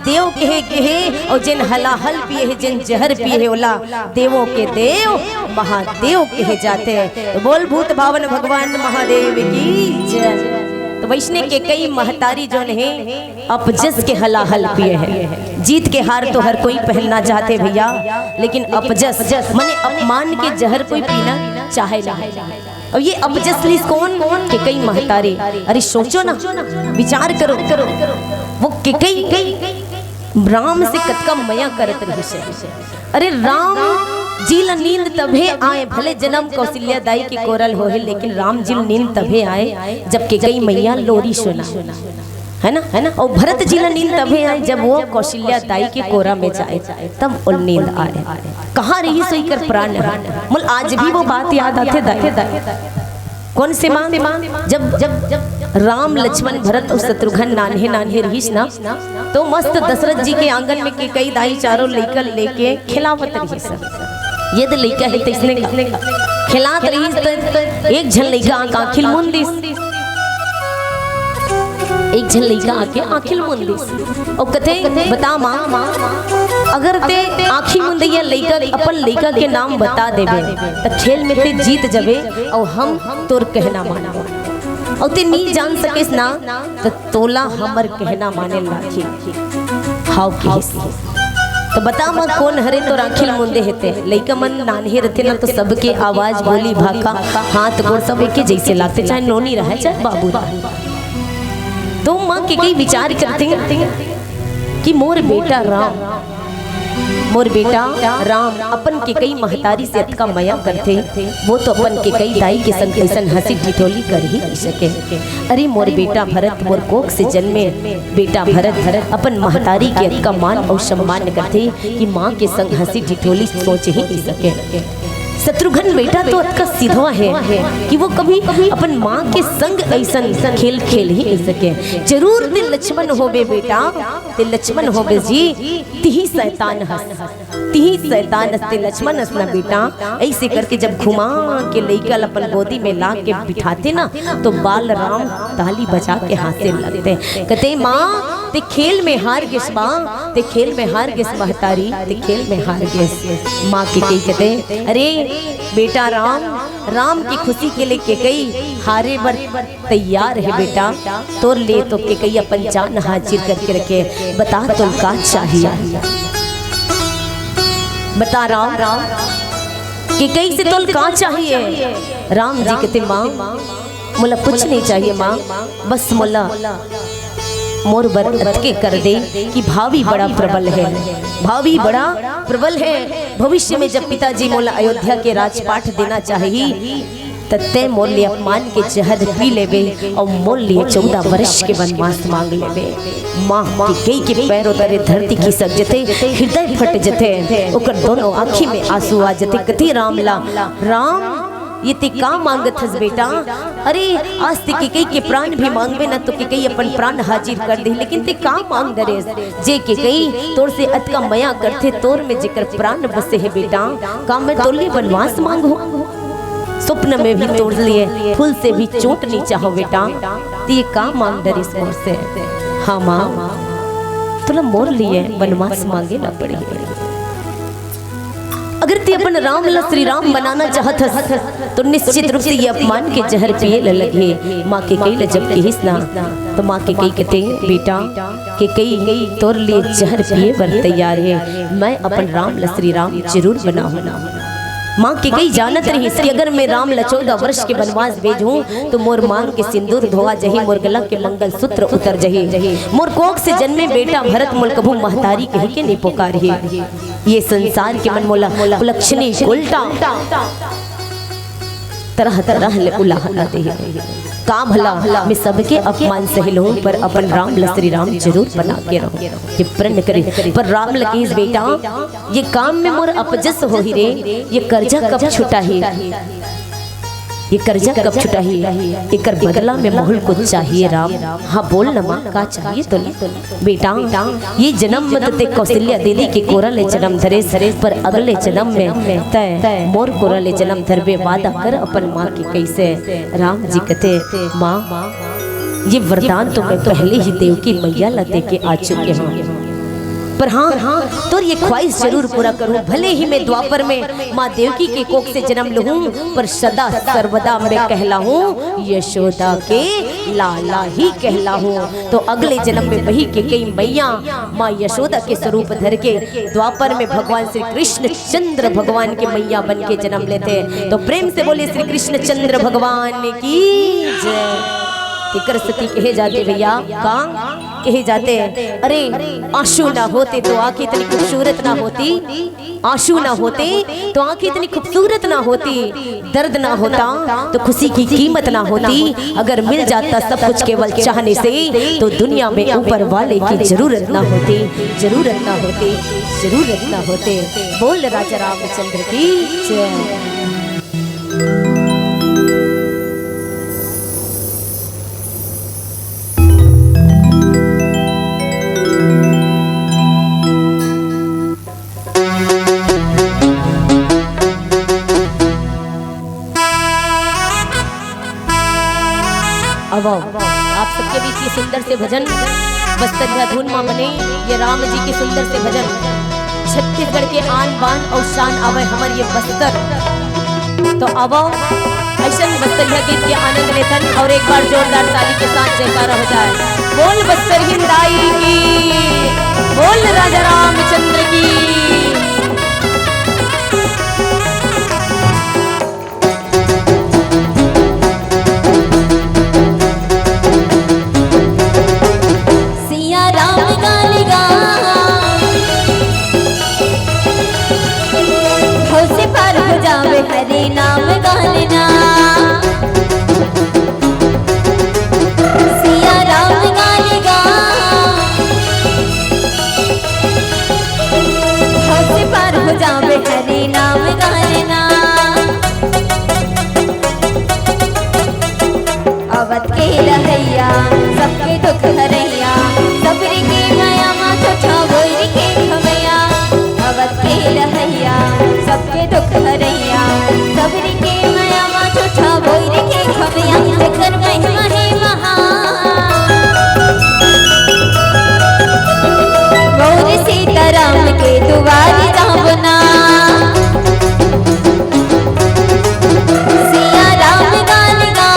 देव कहे और जिन हलाहल पिए है जिन जहर पिए है ओला देवों के देव महादेव कहे जाते हैं। तो बोल भूत भावन भगवान महादेव की जय। तो वैष्णव के कई महतारी जो है अपजस के हलाहल पिए हैं। जीत के हार तो हर कोई पहनना चाहते भैया, लेकिन अपजस माने अपमान के जहर कोई पीना चाहे ना। और ये अपजस लीस कौन के कई महतारी, अरे सोचो ना, विचार करो वो के कई राम से कतका मया करत रही से। अरे राम जी ला नींद तभे आए, भले जन्म कौशल्या दाई के कोरल हो है, लेकिन राम जी नींद तभे आए जब के कई मैया लोरी सुना, है ना। और भरत जी ला नींद तभे आए जब वो कौशल्या दाई के कोरा में जाए, तब उल नींद आए। कहाँ रही सोई कर प्राण, मुल आज भी वो बात याद आते दाई कौन से मां जब राम लक्ष्मण भरत और शत्रुघ्न नान्हे नान्हे रहीस ना, तो मस्त दशरथ जी के आंगन में के कई दाई चारों लेकर लेके खिलावत रही सब। ये तो लइका है तो इसने खिलात रही तो एक झन लइका आंखिल मुंदिस, एक झन लइका आके आंखिल मुंदिस और कथे बता मां अगर ते आँखी मुंदैया लइका अपन लइका के नाम बता देवे तो खेल में ते जीत जबे और हम तोर कहना माना, और ते नहीं जान सकेस ना तो तोला हमर कहना माने लाखी हाउ की। तो बता मां कौन हरे तो आँखिल मुंदे हेते, लइका मन नान्हे रहते ना तो सबके आवाज बोली भाका हाथ गोड़ सब एक जैसे लागते, चाहे नोनी रहे चाहे बाबू रहे। तो मां के कई विचार करते हैं कि मोर बेटा राम अपन के कई महतारी से अतका मया करते, वो तो अपन के कई दाई के संग ऐसन हंसी ठिठोली कर ही नहीं सके। अरे मोर बेटा भरत मोर कोख से जन्मे बेटा भरत अपन महतारी के अतका मान और सम्मान करते कि माँ के संग हंसी ठिठोली सोच ही नहीं सके। शत्रुघ्न बेटा तो अतका सीधवा है कि वो कभी अपन माँ के संग ऐसा खेल खेल ही नहीं सके। जरूर ते लक्ष्मण होबे बेटा, ते लक्ष्मण होबे जी, तिही शैतान हंसते लक्ष्मण हंसना बेटा। ऐसे करके जब घुमा के लइका अपन गोदी में ला के बिठाते ना तो बाल राम ताली बजा के हाथे लगते, कहते माँ ते खेल में हार गिस माँ, ते खेल में हार गिस महतारी, ते खेल में हार गिस। माँ के कई कहते अरे बेटा राम की खुशी के लिए के कई हारे बर तैयार है बेटा, तोर ले तो के कई अपन जान हाजिर करके रखे। बता तो का चाहिए, बता राम के कई से तोल का चाहिए। राम जी कहते माँ मोला कुछ नहीं चाहिए माँ, बस मोला मोर बरत के कर दे कि भावी बड़ा प्रबल है। भविष्य में जब पिताजी मोला अयोध्या के राजपाठ देना चाहिए तत्ते मोर लिए अपमान के जहर पी लेवे और मोर लिए 14 वर्ष के वनवास मांग लेवे। माँ के कई के पैरों तरे धरती खिसक जते, हृदय फट जते, ओकर दोनों आँखी में आंसू आ जते। कति राम ये ते का मांगत हस बेटा। अरे आज ते के कई के प्राण भी मांगवे ना तो के कई अपन प्राण हाजिर कर दे, लेकिन ते का मांग दरे जे के कई तोर से अतका मया करते, तोर में जेकर प्राण बसे है बेटा। का मैं तोले वनवास मांगो, स्वप्न में भी तोड़ लिए, फूल से भी चोट नहीं चाहो बेटा। तो ये का मांग दरे मोर से। हाँ माँ तोला मोर लिए वनवास मांगे ना पड़ी। अगर ते अपन राम ला श्री राम बनाना चाहत हस तो निश्चित रूप से ये अपमान के जहर पिए लगे। माँ के कई जब कहिस ना तो माँ के कई कहते बेटा के कई तोर लिए जहर पिए बर तैयार है, मैं अपन राम ला श्री राम जरूर बनाऊंगा। माँ के कई जानत रही कि अगर मैं राम ला 14 वर्ष के वनवास भेजूं तो मोर मांग के सिंदूर धोआ जही, मोर गला के मंगल सूत्र उतर जही, मोर कोख से जन्मे बेटा भरत मोल कभू महतारी कही के नहीं पुकारी। ये संसार के मन मोला लक्ष्मी उल्टा तरह तरह उलाहना दे। का भला मैं सबके अपमान सह लूं पर अपन राम ला श्री राम जरूर बना के रहूं। ये प्रण करे पर राम लकीस बेटा ये काम में मोर अपजस हो ही रे, ये कर्जा कब छुटा ही, ये कर्जा कब छुटा ही, एकर बदला में मोहल को चाहिए राम। हाँ बोल न माँ का चाहिए तो बेटा। ये जन्म मत ते कौशल्या दीदी के कोरा ले जन्म धरे सरे, पर अगले जन्म में तय मोर कोरा ले जन्म धरबे वादा कर अपन माँ की कैसे। राम जी कहते माँ ये वरदान तो मैं पहले ही देव की मैया ला दे के आ चुके हैं। पर हाँ तो ये ख्वाहिश जरूर पूरा करूं, भले ही मैं द्वापर में माँ देवकी के कोख से जन्म लूं, पर सदा सर्वदा मैं कहलाऊं यशोदा के लाला ही कहलाऊं। तो अगले जन्म में वही के कई मैया माँ यशोदा के स्वरूप धर के द्वापर में भगवान श्री कृष्ण चंद्र भगवान के मैया बन के जन्म लेते। तो प्रेम से बोले श्री कृष्ण चंद्र भगवान की जय। किकर सती कहे जाते भैया, कहाँ कहे जाते हैं, अरे आंसू ना होते तो आंखें इतनी खूबसूरत ना होती, आंसू ना होते तो आंखें इतनी खूबसूरत ना होती, दर्द ना होता तो खुशी की कीमत ना होती, अगर मिल जाता सब कुछ केवल चाहने से तो दुनिया में ऊपर वाले की जरूरत ना होती, जरूरत ना होती, जरूरत ना होते। बोल राजा रामचंद्र की जय। अब आप सबके बीच ये सुंदर से भजन बस्तरिया धुन माँ बने, ये राम जी के सुंदर से भजन, छत्तीसगढ़ के आन बान और शान आवे हमारे ये बस्तर। तो अब ऐसा बस्तरिया गीत के आनंद लेथन और एक बार जोरदार ताली के साथ जयकारा हो जाए। बोल बस्तर हिंदाई की, बोल राजा रामचंद्र की। हरे नाम गाना, सिया राम गालेगा, हौसे पार हो जावे हरे नाम गाना। अवध के रहैया सबके दुख हरैया, सबरी के माया माँ छोटा बोरी के खमैया। अवध के रहैया सबके दुख हरैया, सबरी के माया माँ छोटा बोरी के खमैया। लेकर महिमा है महान, मोर सीताराम के दुआरे जावना, सिया राम गालेगा,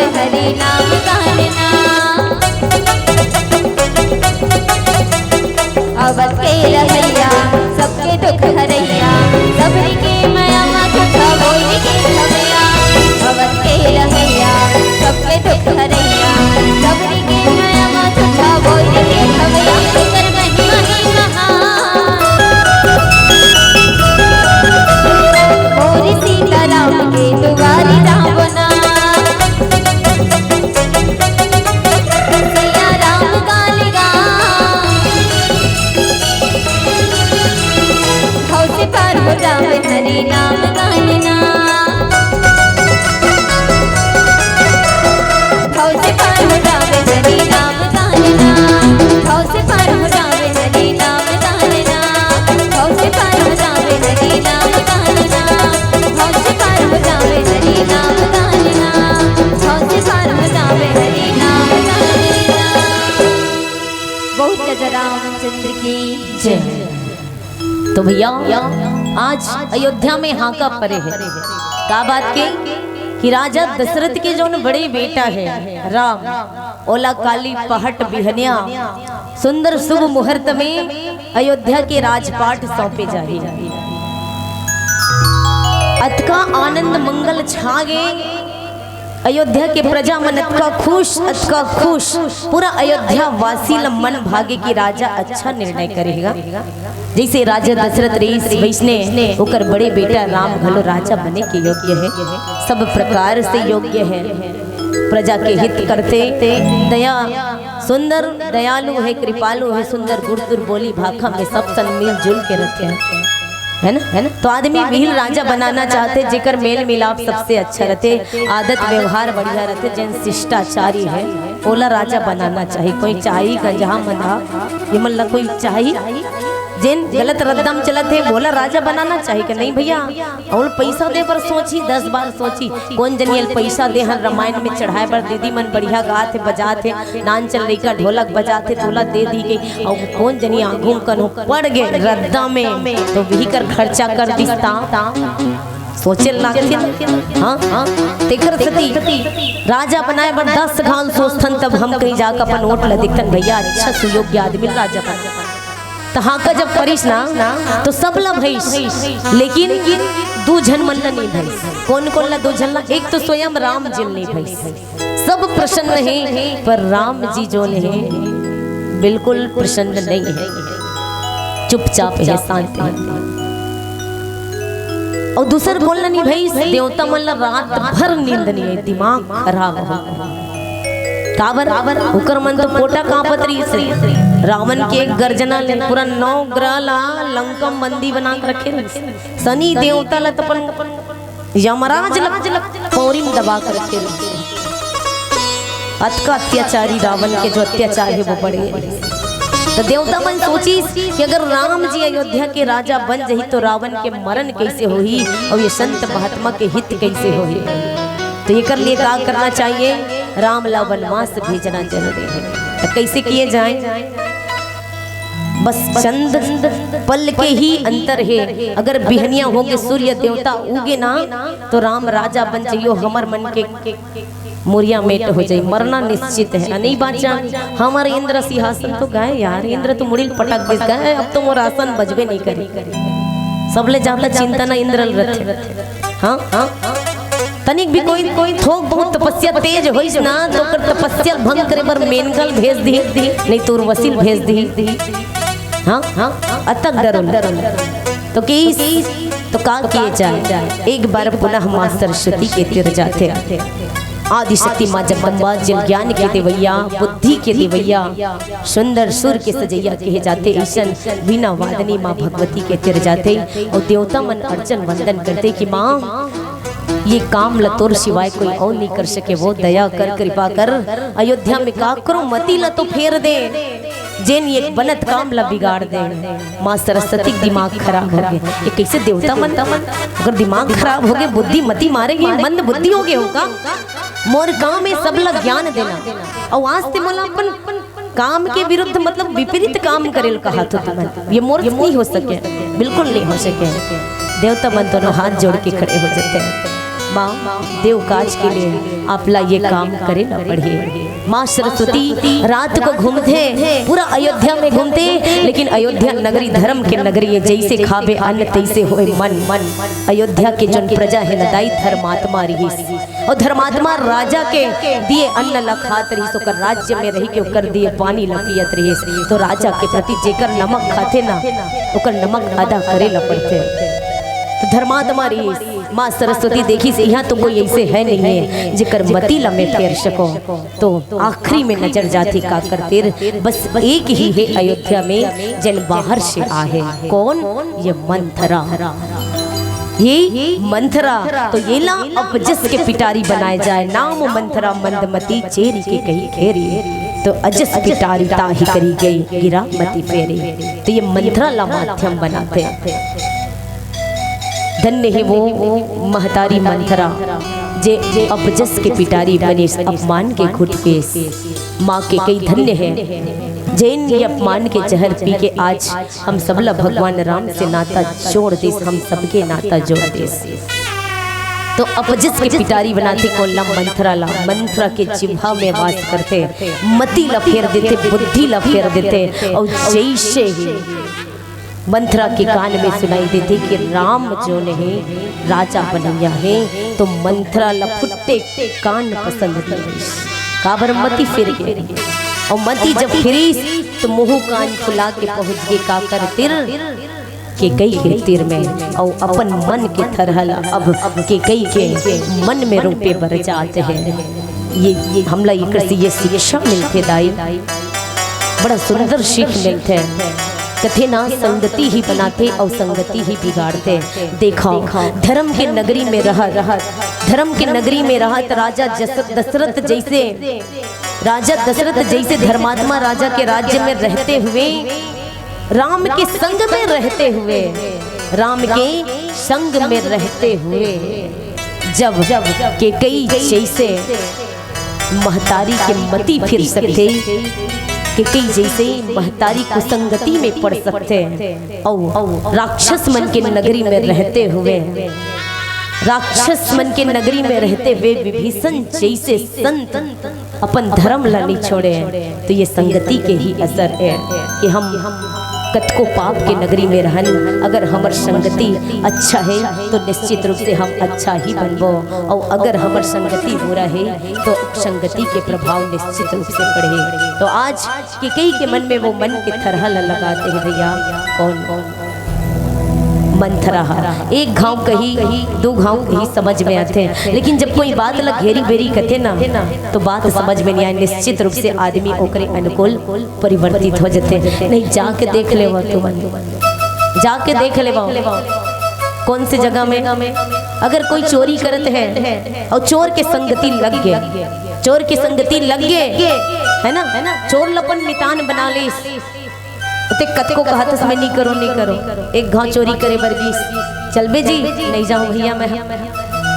गावे हरि नाम गाना। अवध के रहैया सबके दुख हरैया, सबरी के माया झूठा बोल के खवैया। अवध के रहैया सबके दुख हरैया, सबरी के माया झूठा बोल के खवैया। कर महिमा ही महान और सीताराम के दुआरी रावना। सैया राम गालिगा भाव से पार हो जावे हरि नाम गाना। भाव से पार हो जावे हरि नाम गाना। भाव से पार हो जावे हरि नाम गाना। भाव से पार हो जावे हरि नाम गाना। भाव से पार हो जावे हरि नाम गाना। भाव से पार हो जावे हरि नाम गाना। बहुत जय रामचंद्र की जय। तो भैया आज अयोध्या में हाका परे है का बात के कि राजा दशरथ के जो बड़े बेटा है राम, ओला काली पहट बिहनिया सुंदर शुभ मुहूर्त में अयोध्या के राजपाट सौंपे जाए। अतका आनंद मंगल छागे अयोध्या के प्रजा मन अतका खुश पूरा अयोध्या वासी मन भागे की राजा अच्छा निर्णय करेगा। जैसे राजा दशरथ रेस वैसने होकर बड़े बेटा राम घलो राजा बने के योग्य है, सब प्रकार से योग्य है, प्रजा के हित करते दया सुंदर दयालु है, कृपालु है, सुंदर गुड़ बोली भाखा में सब सन मिलजुल के रखे है ना। तो आदमी भील राजा बनाना चाहते जेकर मेल मिलाप सबसे अच्छा रहते, आदत व्यवहार बढ़िया रहते, जन शिष्टाचारी है ओला राजा बनाना चाहिए। कोई चाहिए गंजा मना ये मतलब कोई चाहिए जिन गलत रद्दम चलत है बोला राजा बनाना चाहिए कि नहीं भैया। और पैसा दे पर सोची 10 बार सोची कौन जनियल पैसा दे हन रामायण में चढ़ाए पर दीदी मन बढ़िया गाते बजाते नान चल रही का ढोलक बजाते तोला दे दी गई और कौन जनी आगू कन पड़ गए रद्दा में तो वही कर खर्चा कर दिस्ता सोचे हाँ तेकर सती राजा बनाए बर 10 घाल सोचथन तब हम कहीं जाकर अपन वोट ला दिखतन भैया अच्छा सुयोग्य आदमी राजा बन। तो हाँ का जब करिस ना तो सब ला भैस लेकिन 2 जन मन ला नहीं भैस। कौन ला 2 जन ला? एक तो स्वयं राम जी नहीं भैस। सब प्रसन्न है पर राम जी जो है बिल्कुल प्रसन्न नहीं है, चुपचाप है, शांत है। और दूसर बोलना नहीं भैस देवता मन ला रात भर नींद नहीं है, दिमाग खराब हो काबर उकर मन तो पोटा कांपत रही से रावण के एक गर्जना ले पूरा 9 ग्रह ला लंका मंदी बना के रखे शनि देवता ला तपन यमराज पौरी में दबा कर रखे। अतका अत्याचारी रावण के जो अत्याचार है वो बड़े। तो देवता मन सोची कि अगर राम जी अयोध्या के राजा बन जाही तो रावण के मरण कैसे होही और ये संत महात्मा के हित कैसे होही। तो ये कर लिए क्या करना चाहिए, राम ला वनवास भेजना जरूरी है। तो कैसे किए जाए, बस चंद पल के ही अंतर है। अगर बिहनिया होगे सूर्य देवता उगे ना तो राम राजा बन जाइयो, हमर मन के मुरिया मेट हो जाए, मरना निश्चित है। नहीं बाचा हमारे इंद्र सिंहासन तो गए यार, इंद्र तो मुड़िल पटक दिस गए, अब तो मोर आसन बजबे नहीं करे। सबले ज्यादा चिंता ना इंद्र रथे। हाँ तनिक भी कोई थोक बहुत तपस्या तेज होइस ना तो कर तपस्या भंग करे बर मेनकल भेज दी नहीं तो वसील भेज दी। हाँ अतक डरो तो तो का किए जाए। एक बार पुनः मां सरस्वती के तीर जाते आदि शक्ति माँ जगदम्बा जल ज्ञान के देवैया बुद्धि के देवैया सुंदर सुर के सजैया कहे जाते ईशन बिना वादनी माँ भगवती के तीर जाते और देवता मन अर्चन वंदन करते कि माँ ये काम लतोर सिवाय कोई और नहीं कर सके, वो दया कर कृपा कर अयोध्या में का करो मती ला तो फेर दे जेन ये बनत काम ला बिगाड़ दे। माँ सरस्वती दिमाग खराब हो गया, ये कैसे देवता मन अगर दिमाग खराब हो गए बुद्धि मती मारेगी, मंद बुद्धि हो गए होगा। मोर काम में सब ला ज्ञान देना और आज ते मोला अपन काम के विरुद्ध मतलब विपरीत काम करेल कहा तो तुम ये मोर नहीं हो सके, बिल्कुल नहीं हो सके। देवता मन दोनों हाथ जोड़ के खड़े हो जाते हैं। माँ देव काज के लिए आपला ये काम करे न पड़े। माँ सरस्वती रात को घूमते पूरा अयोध्या में घूमते, लेकिन अयोध्या नगरी धर्म के नगरी है, जैसे खावे अन्न तैसे होए मन। अयोध्या के जन प्रजा है नदाई धर्मात्मा रही, और धर्मात्मा राजा के दिए अन्न ला खात रही, तो राज्य में रही के ओकर दिए पानी ला पियत रही। तो राजा के प्रति जेकर नमक खाते ना ओकर नमक अदा करे ला पड़ते। तो धर्मात्मा रही माँ सरस्वती देखी से यहाँ तो कोई ऐसे है नहीं है जिकर मती ला में फेर सको, तो आखिरी में नजर जाती का करते बस एक ही है अयोध्या में जन बाहर से आहे। कौन? ये मंथरा। ये मंथरा तो ये ला अब जिसके पिटारी बनाए जाए, नाम मंथरा मंदमती चेरी के कही घेरी, तो अजस पिटारी ताही करी गई गिरा मती फेरी। तो ये मंथरा ला माध्यम बनाते। धन्य है वो महतारी मंथरा जे अब जस के पिटारी बने अपमान के घुट पे। माँ के कई धन्य है जैन ये अपमान के जहर पी के आज हम सबला भगवान राम से नाता जोड़ दे, हम सबके नाता जोड़ दे। तो अपजस के पिटारी बनाते कौन ला? मंथरा ला। मंथरा के जिह्वा में वास करते, मति ला फेर देते, बुद्धि ला फेर देते, और जैसे ही मंथरा के कान में सुनाई देते कि राम जो नहीं राजा बनैया है, तो मंथरा ला फुट्टे कान पसंद नहीं काबर मति फिर गई। और मति जब फिरी तो मुंह कान खुला के पहुंच गए का कर तिर के कई के तीर में, और अपन मन के थरहल अब के कई के मन में रूपे बर जाते हैं। ये हमला ये शिक्षा मिलते दाई, बड़ा सुंदर सीख मिलते हैं। कथे ना संगति ही बनाते और संगति ही बिगाड़ते। देखो धर्म के नगरी में धर्म के नगरी में राजा दशरथ जैसे धर्मात्मा राजा के राज्य में रहते हुए, राम के संग में रहते हुए, राम के संग में रहते हुए जब के कई जैसे महतारी के मति फिर सकते, कि कई जैसे महतारी को संगति में पड़ सकते हैं, और राक्षस मन के नगरी में रहते हुए, राक्षस मन के नगरी में रहते हुए विभीषण जैसे संत अपन धर्म ला नहीं छोड़े। तो ये संगति के ही असर है कि हम कतको पाप के नगरी में रहन, अगर हमार संगति अच्छा है तो निश्चित रूप से हम अच्छा ही बनबो, और अगर हमार संगति बुरा है तो संगति के प्रभाव निश्चित रूप से पड़े। तो आज के कई के मन में वो मन के थरहल लगाते हैं भैया। कौन? मंथरा। एक घाव कही दो घाव कही समझ में आते हैं, लेकिन जब कोई बात लग घेरी बेरी कहते ना तो बात समझ में नहीं आए। निश्चित रूप से आदमी ओकरे अनुकूल परिवर्तित हो जाते हैं। नहीं जाके देख ले वो, तुम जाके देख ले वो कौन सी जगह में अगर कोई चोरी करते हैं और चोर के संगति लग गए, चोर की संगति लग गए है ना, चोर लपन मितान बना ले, कतको कहा तो मैं नहीं करो। एक गांव चोरी करे बरगीस चल बे जी नहीं जाऊं भैया मैं,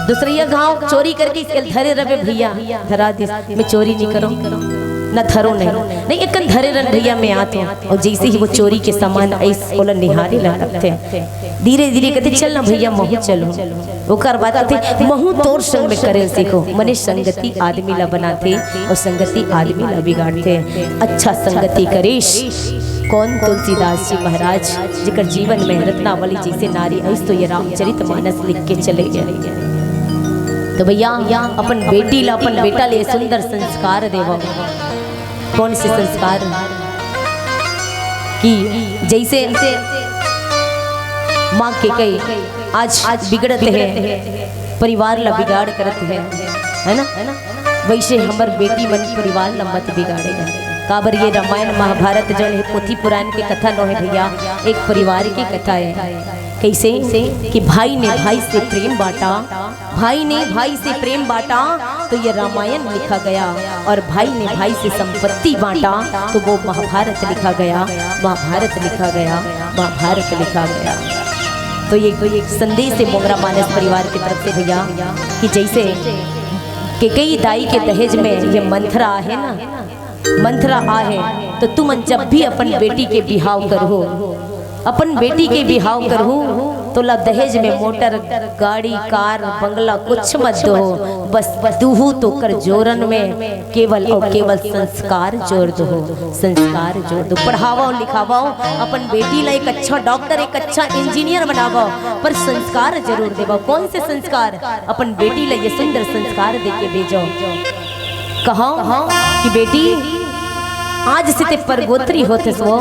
दूसरिया गांव चोरी करके इसके धरे रवे भैया धरा दिस मैं चोरी नहीं करो न धरो नहीं एक धरे रन भैया मैं आते हैं। और जैसे ही वो चोरी के सामान ऐसे बोला निहारे लगते हैं, धीरे धीरे कहते चल ना भैया महू चलो, वो कर बात थे महू तोर संग में करे सीखो। मने संगति आदमी ला बनाते और संगति आदमी ला बिगाड़ते। अच्छा संगति करेश कौन? तुलसीदास जी महाराज जिकर जीवन में रत्नावली जैसे नारी ऐस तो ये रामचरितमानस लिख के चले गए। तो भैया अपन बेटी ला अपन बेटा ले सुंदर संस्कार देवो। कौन से संस्कार? कि जैसे माँ के कई आज बिगड़ते हैं, परिवार ला बिगाड़ करते हैं, है ना, वैसे हमार बेटी मन परिवार ला मत बिगाड़ेगा। काबर ये रामायण महाभारत जो है पोथी पुराण की कथा नो है भैया, एक परिवार की कथा है। कैसे? कि भाई ने भाई से प्रेम बांटा, भाई ने भाई से प्रेम बांटा तो ये रामायण लिखा गया, और भाई ने भाई से संपत्ति बांटा तो वो महाभारत लिखा गया, महाभारत लिखा गया, महाभारत लिखा गया। तो ये संदेश है मोगरा मानस परिवार की तरफ से भैया कि जैसे कि कई दाई के दहेज में ये मंथरा है ना, मंथरा आहे तो तुम जब भी अपन बेटी के बिहाव करहो, अपन बेटी के बिहाव करहो तोला दहेज में मोटर गाड़ी कार बंगला कुछ मत दो, बस दूहू तो कर जोरन में केवल और केवल संस्कार जोड़ दो, संस्कार जोड़ दो। पढ़ावाओ लिखावाओ अपन बेटी ला एक अच्छा डॉक्टर एक अच्छा इंजीनियर बनावाओ, पर संस्कार जरूर देवाओ। कौन से संस्कार? अपन बेटी ला ये सुंदर संस्कार दे के भेजो। कहो कि बेटी आज से ते परगोत्री होते सो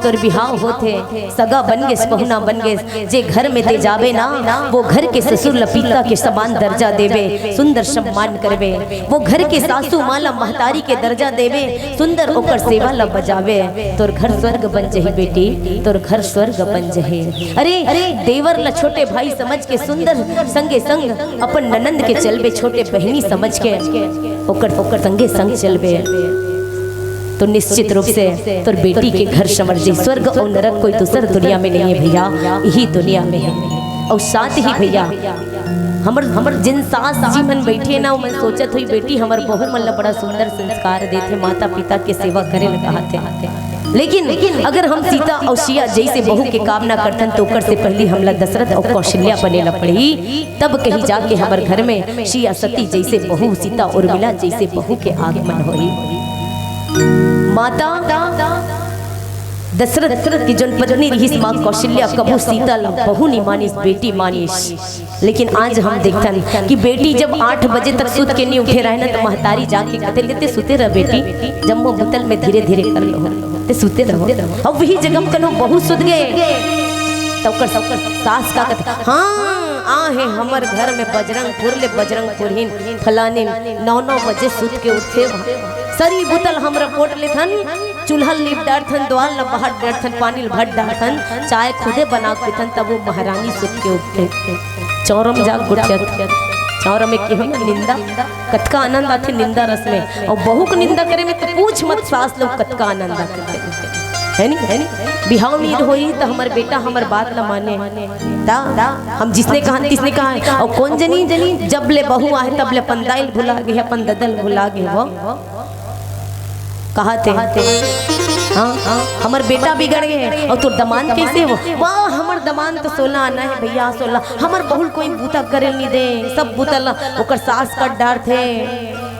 तोर बिहाव होते, सगा बन गे पहुना बन गे, जे घर में दे जावे ना वो घर के ससुर लपीता के समान दर्जा देवे, सुंदर सम्मान करवे। वो घर के सासू माला महतारी के दर्जा देवे, सुंदर ओकर सेवा ला बजावे। तोर घर स्वर्ग बन जही बेटी, तोर घर स्वर्ग बन जही। अरे देवर ला छोटे भाई समझ के सुंदर संगे संग अपन ननंद के चलबे, छोटे बहनी समझ के ओकर संगे संग चलबे, तो निश्चित रूप से तोर बेटी के घर समझ जी। स्वर्ग और नरक कोई दूसर दुनिया में नहीं है भैया, यही दुनिया में है। और साथ ही भैया हमर जिन सास जी मन बैठे ना, मैं सोचत हुई बेटी हमर बहू मन ला बड़ा सुंदर संस्कार देते, माता पिता के सेवा करे लगा थे। लेकिन अगर हम सीता और सिया जैसे बहू के काम ना करतन तो ओकर से पहले हमला दशरथ और कौशल्या बने ला पड़ी, तब कहीं जाके हमार घर में सिया सती जैसे बहू, सीता उर्मिला जैसे बहू के आगमन होई। माता दशरथ की जन पत्नी रही माँ कौशल्या कबू सीता बहू नहीं मानिस, बेटी मानिस। लेकिन आज हम देखते कि बेटी जब 8 बजे तक सूत के नहीं उठे रहे ना, तो महतारी जाके कहते लेते सुते रह बेटी, जम्मो बोतल में धीरे धीरे कर लो ते सुते रहो। अब वही जगह कनो बहू सुत गए तो सास का कहते हाँ आ है हमर घर में बजरंग पुरहीन फलाने 9 बजे सूत के उठे, सरी बोतल हमरा पोट लेथन, चूल्हा लिप डारथन, द्वार ला बाहर डारथन, पानी भट डारथन, चाय खुदे बना पीथन, तब वो महारानी सुत के उठते। चौरम जाग गुठियत चौरम में केहू निंदा कतका आनंद आथे निंदा रस में, और बहू को निंदा करे में तो पूछ मत, सास लोग कतका आनंद आते है नी। बिहाव मीर होई तो हमार बेटा हमार बात ला माने, हम जिसने कहा तिसने कहा है। और कौन जनी जब ले बहू आए तब ले अपन दाइल भुला गए, अपन ददल भुला गए। वो कहा थे हाँ हमार बेटा बिगड़ गए और तो दमान कैसे हो? वाह हमार दमान तो 16 आना है भैया, 16 हमार बहुल कोई बूता करे नहीं दे, सब बूता ओकर सास का डर थे।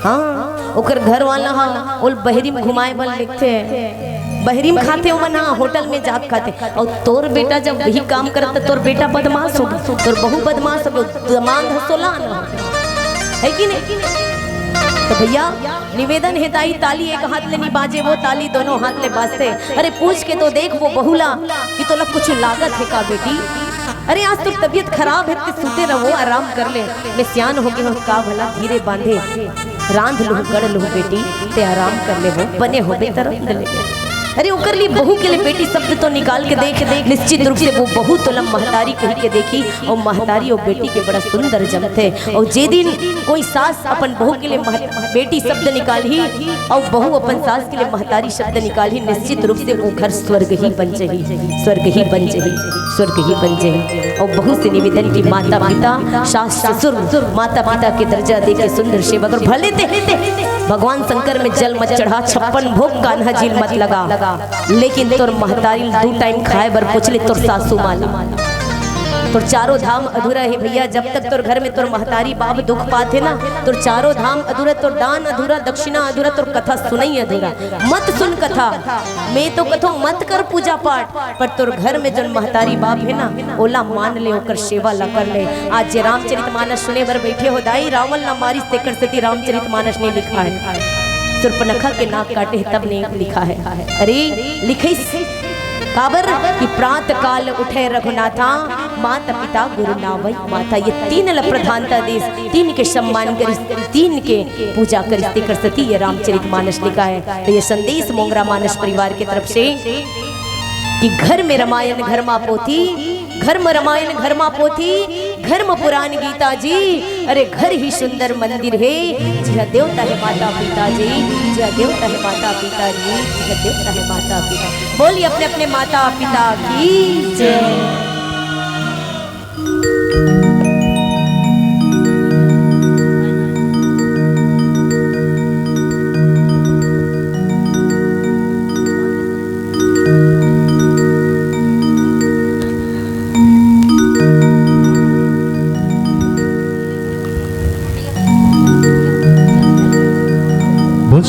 हाँ ओकर घर वाला हाँ वो बहरी में घुमाए बल लिखते, बहरी में खाते हो मना, होटल में जाग खाते। और तोर बेटा जब वही काम करता तोर बेटा बदमाश हो, तोर बहु बदमाश हो, दमान 16 आना है कि नहीं? तो भैया निवेदन है ताई ताली एक हाथ ले नहीं बाजे, वो ताली दोनों हाथ ले बाजते। अरे पूछ के तो देख वो बहुला कि तो लग कुछ लागत है का बेटी? अरे आज तो तबीयत खराब है तो सुते रहो, आराम कर ले, मैं सियान हो गई हूँ का भला, धीरे बांधे रांध लो गड़ लो बेटी, ते आराम कर ले, वो बने हो बेतर। अरे उकर लिए बहू के लिए बेटी शब्द तो निकाल के देख, निश्चित रूप से वो बहू तो महतारी कही के देखी, और महतारी और बेटी के बड़ा सुंदर जमते। और जे दिन कोई सास अपन बहू के लिए बेटी शब्द निकाली और बहू अपन सास के लिए महतारी शब्द निकाली, निश्चित रूप से वो घर स्वर्ग ही बन जाही, स्वर्ग ही बन जाही, स्वर्ग ही बन जाही। और बहू से निवेदन की माता पिता सास ससुर माता पिता के दर्जा दे के सुंदर सेवा कर। भले ते भगवान शंकर में जल मत चढ़ा, 56 भोग कान्हा जी मत लगा, लेकिन तोर महतारी 2 टाइम खाए बर पूछ ले, तोर सासू माला तोर 4 धाम अधूरा है भैया। जब तक तोर घर में तोर महतारी बाप दुख पाते ना, तोर 4 धाम अधूरा, तोर दान अधूरा, दक्षिणा अधूरा, तोर कथा सुनई अधूरा। मत सुन कथा, मैं तो कथो मत कर पूजा पाठ, पर तोर घर में जो महतारी बाप है ना ओला मान ले, ओकर सेवा ला कर ले। आज जे रामचरितमानस सुने बर बैठे हो दाई, रावण ना मारी तेकर सती रामचरितमानस ने लिखा है, सुर्पनखा के नाक काटे तब नहीं लिखा है। अरे लिखे काबर कि प्रात काल उठे रघुनाथा, माता पिता गुरु नावई माता, ये 3 ला प्रधानता देश, 3 के सम्मान करिस, 3 के पूजा करिस तेकर सती ये रामचरितमानस लिखा है। तो ये संदेश मोंगरा मानस परिवार की तरफ से कि घर में रामायण घर माँ पोथी, घर में रामायण घर माँ पोथी, घर में पुराण गीता जी। अरे घर ही सुंदर मंदिर है, जहाँ देवता है माता पिता जी, जहाँ देवता है माता पिता जी, जहाँ देवता है माता पिता। बोलिए अपने अपने माता पिता की जय।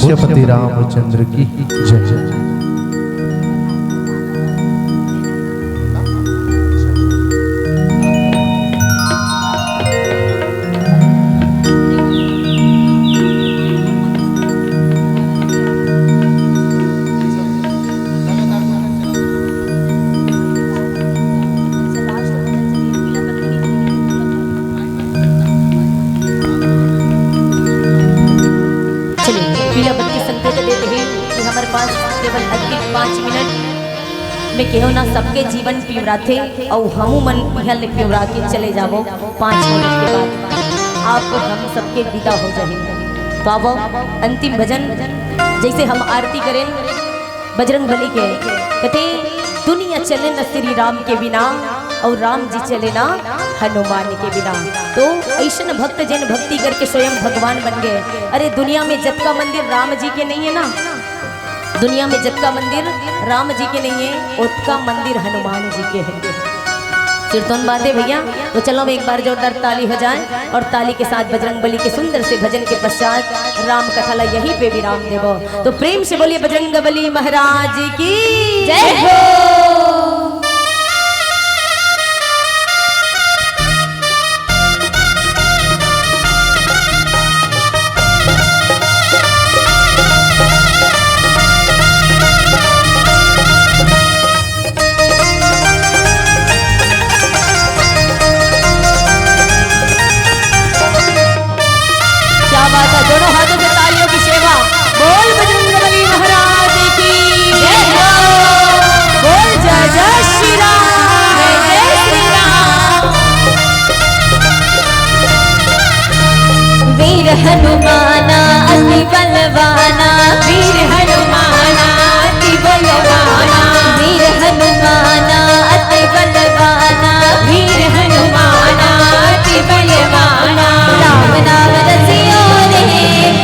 पूज्यपति रामचंद्र की जय। केवल अंतिम 5 मिनट में केहो ना सबके जीवन पिवरा थे और हमू मन हल पिवरा के चले जाबो 5 मिनट के बाद आप हम सबके विदा हो जाएंगे। तो अब अंतिम भजन जैसे हम आरती करें बजरंग बली के कहते दुनिया चले न श्री राम के बिना और राम जी चले ना हनुमान के बिना। तो ऐसा भक्त जन भक्ति करके स्वयं भगवान बन गए। अरे दुनिया में जत का मंदिर राम जी के नहीं है ना, दुनिया में जत्का मंदिर राम जी के नहीं है, उतका मंदिर हनुमान जी के है। कीर्तन बातें भैया, तो चलो एक बार जोरदार ताली हो जाए और ताली के साथ बजरंग बली के सुंदर से भजन के पश्चात राम कथाला यहीं पे विराम देवो। तो प्रेम से बोलिए बजरंग बली महाराज की जय हो। दोनों हाथों से तालियों की सेवा। बोल बजरंग बली महाराज की जय हो। बोल जय जय श्री राम, जय जय श्री राम। वीर हनुमाना अति बलवाना, वीर हनुमाना अति बलवाना, वीर हनुमाना अति बलवाना, वीर हनुमाना अति बलवाना। राम नाम रसियो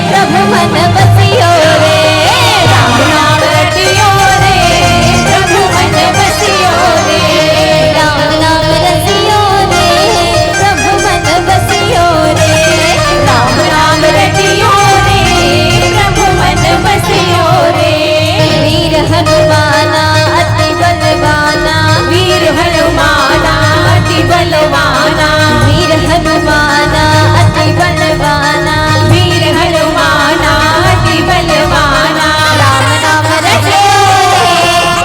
प्रभु मन बसियो रे, राम नाम रटियो रे, प्रभु मन बसियो रे, राम नाम रसियो रे, प्रभु मन बसियो रे, राम नाम रटियो रे, प्रभु मन बसियो रे। वीर हनुमाना अति बलवाना, वीर हनुमाना अति बलवाना, वीर हनुमाना अति बलवाना, वीर हनुमाना अति बलवाना। राम नाम रटियो रे,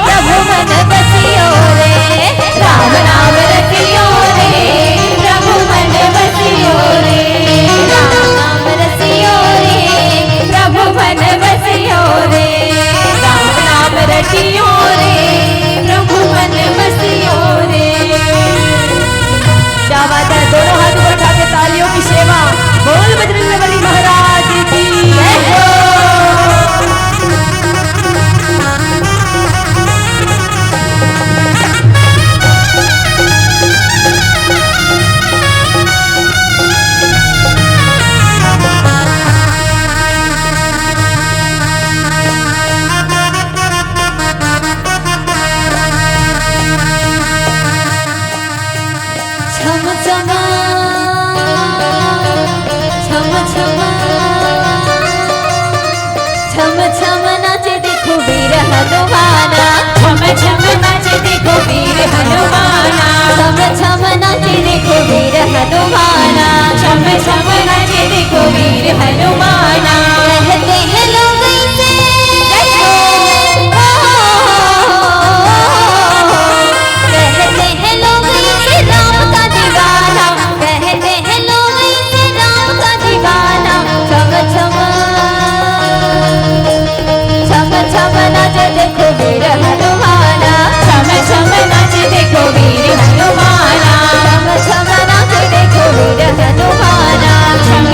प्रभु मन बसियो रे, राम नाम रटियो रे, प्रभु मन बसियो रे, राम नाम रसियो रे, प्रभु मन बसियो रे, राम नाम रटियो रे, प्रभु मन बसियो रे। क्या बात है, दोनों हाथ उठा के तालियों की सेवा। बोल बजरंग बली महाराज की जय हो। छम नाचे देखो वीर हनुमाना, छम छम नाचे देखो वीर हनुमाना, छम छम नाचे देखो वीर हनुमाना। कहते हैं लोग इसे कहते हैं लोग इसे राम का दीवाना, कहते हैं लोग इसे राम का दीवाना। छम छम छम छम नाचे देखो वीर हनुमाना, छम छम नाचे देखो वीर हनुमाना, छम छम नाचे देखो वीर हनुमाना, छम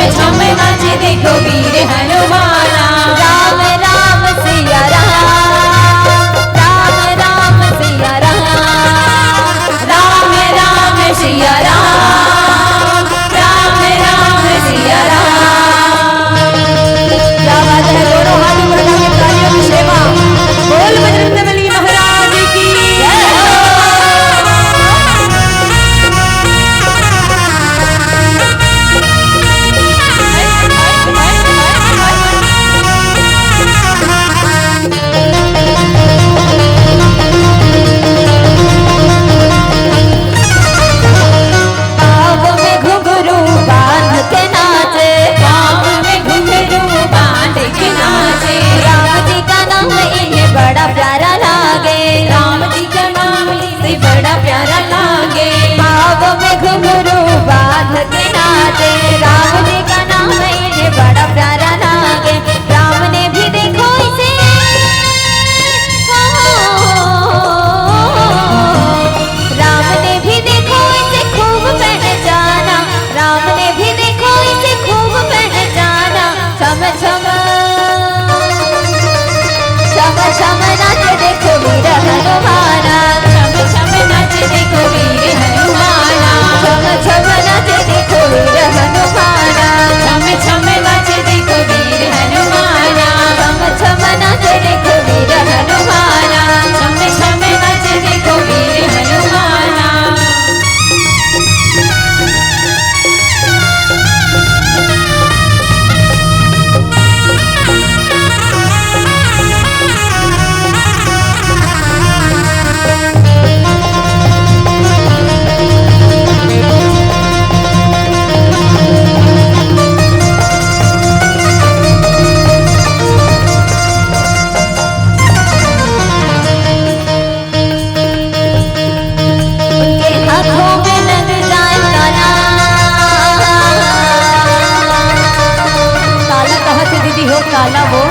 ताला वो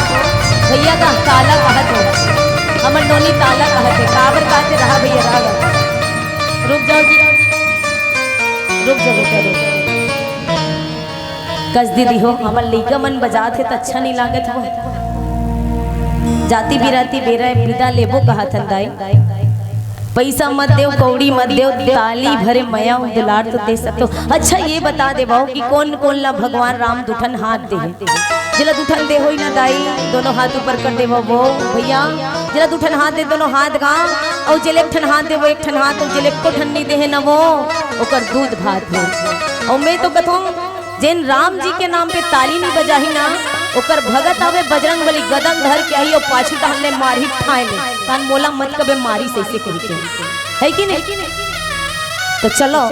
भैया का ताला कहत हो हमर नोनी ताला कहत है काबर कहते रहा भैया रहा रुक जाओ जी रुक जाओ कस दीदी हो हमर लइका मन बजात है तो अच्छा नहीं लागत हो जाती बिराती बेरा विदा लेबो कहत हन दाई पैसा मत देव कौड़ी मत देव ताली भरे मया दुलार तो दे सकते हो। अच्छा ये बता दे भाव कि कौन कौन ला भगवान राम दुठन हाथ दे जिला दुठन दे हो ना दाई दोनों हाथ ऊपर कर दे वो भैया जिला दुठन हाथ दे दोनों हाथ गा और जिले एक ठन हाथ दे वो एक ठन हाथ और जिले को ठन नहीं दे है ना वो ओकर दूध भात हो। और मैं तो कहूँ जिन राम जी के नाम पे ताली नहीं बजाही ना ओकर भगत आवे बजरंग बली गदन धर के आई और पाछी तो हमने मारी ठाए ले कान मोला मत कबे मारी से ऐसे कह के है कि नहीं। तो चलो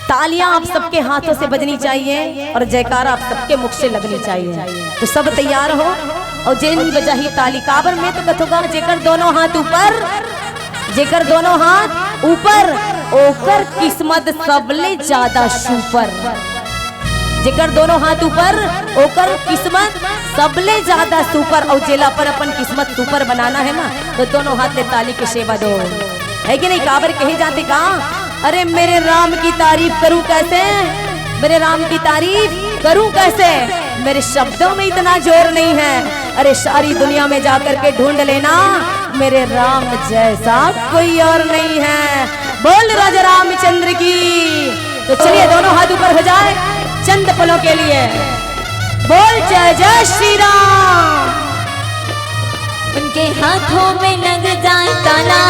तालियां आप सबके हाथों से बजनी चाहिए और जयकारा आप सबके मुख से लगनी चाहिए। तो सब तैयार हो और जे नहीं बजाही ताली काबर में तो कथोगा जेकर दोनों हाथ ऊपर जेकर दोनों हाथ ऊपर ओकर किस्मत सबले ज्यादा सुपर जेकर दोनों हाथ ऊपर ओकर किस्मत सबले ज्यादा सुपर और जेला पर अपन किस्मत सुपर बनाना है ना तो दोनों हाथ ले ताली की सेवा दो है कि नहीं। काबर कहे जाते का अरे मेरे राम की तारीफ करूं कैसे मेरे राम की तारीफ करूं कैसे मेरे शब्दों में इतना जोर नहीं है। अरे सारी दुनिया में जाकर के ढूंढ लेना मेरे राम जैसा कोई और नहीं है। बोल राजा रामचंद्र की। तो चलिए दोनों हाथ ऊपर हो जाए चंद पलों के लिए बोल जय जय श्री राम। उनके हाथों में लग जाए ताला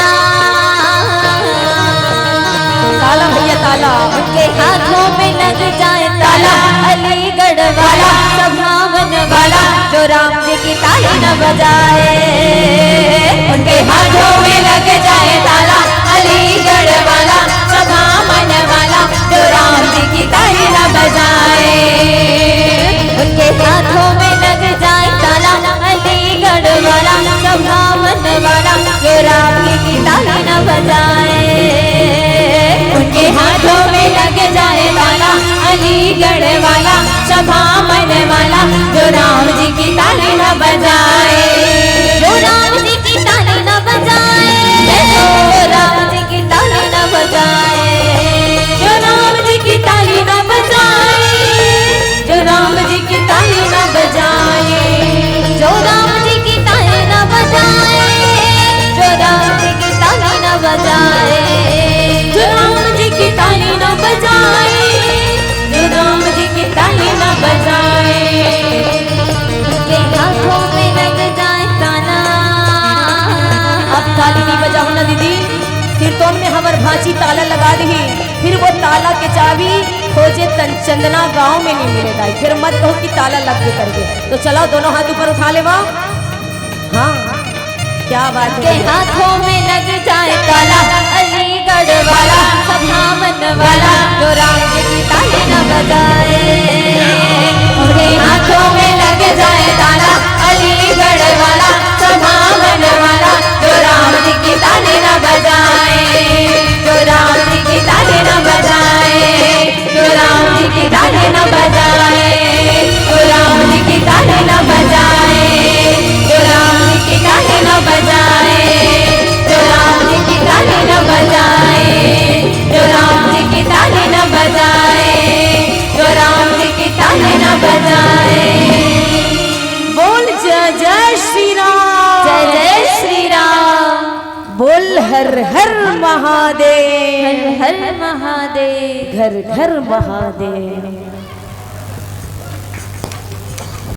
ताला भैया ताला उनके हाथों में लग जाए ताला अलीगढ़ वाला सभावन वाला जो राम जी की ताली न बजाए। उनके हाथों में लग जाए ताला अलीगढ़ वाला सभावन वाला जो राम जी की ताली न बजाए। उनके हाथों में लग जाए ताला अलीगढ़ वाला सभावन वाला जो राम जी की ताली न बजाए। उनके हाथों में लग जाए ताला अलीगढ़ वाला सभावन वाला जो राम जी की ताली न बजाए। जो राम जी की ताली न बजाए जो राम जी की ताली न बजाए जो राम जी की ताली न बजाए जो राम जी की ताली न बजाए जो राम जी की ताली न बजाए जो राम जी की ताली न बजाए जो राम जी की ताली न बजाए जो राम जी की ताली न बजाए। उनके हाथों में लग जाए ताला। अब ताली नहीं बजाओ ना दीदी कीर्तन में हमार भाची ताला लगा दी फिर वो ताला के चाबी खोजे चंदना गांव में नहीं मिलेगा फिर मत कहो कि ताला लग के कर दे। तो चलो दोनों हाथ ऊपर उठा ले वाह हाँ क्या बात के हाथों में लग जाए ताला अलीगढ़ वाला सभावन वाला जो राम जी की ताली न बजाए। उनके हाथों में लग जाए ताला अलीगढ़ वाला सभावन वाला जो राम जी की ताली न बजाए जो राम जी की ताली न बजाए जो राम जी की ताली न बजाए जो राम जी की ताली न बजाए जो राम जी की ताली न बजाए जो राम जी की ताली न बजाए जो राम जी की ताली न बजाए जो राम जी की ताली न बजाए। बोल जय जय श्री राम जय जय श्री राम। बोल हर हर महादेव हर हर महादेव घर घर महादेव।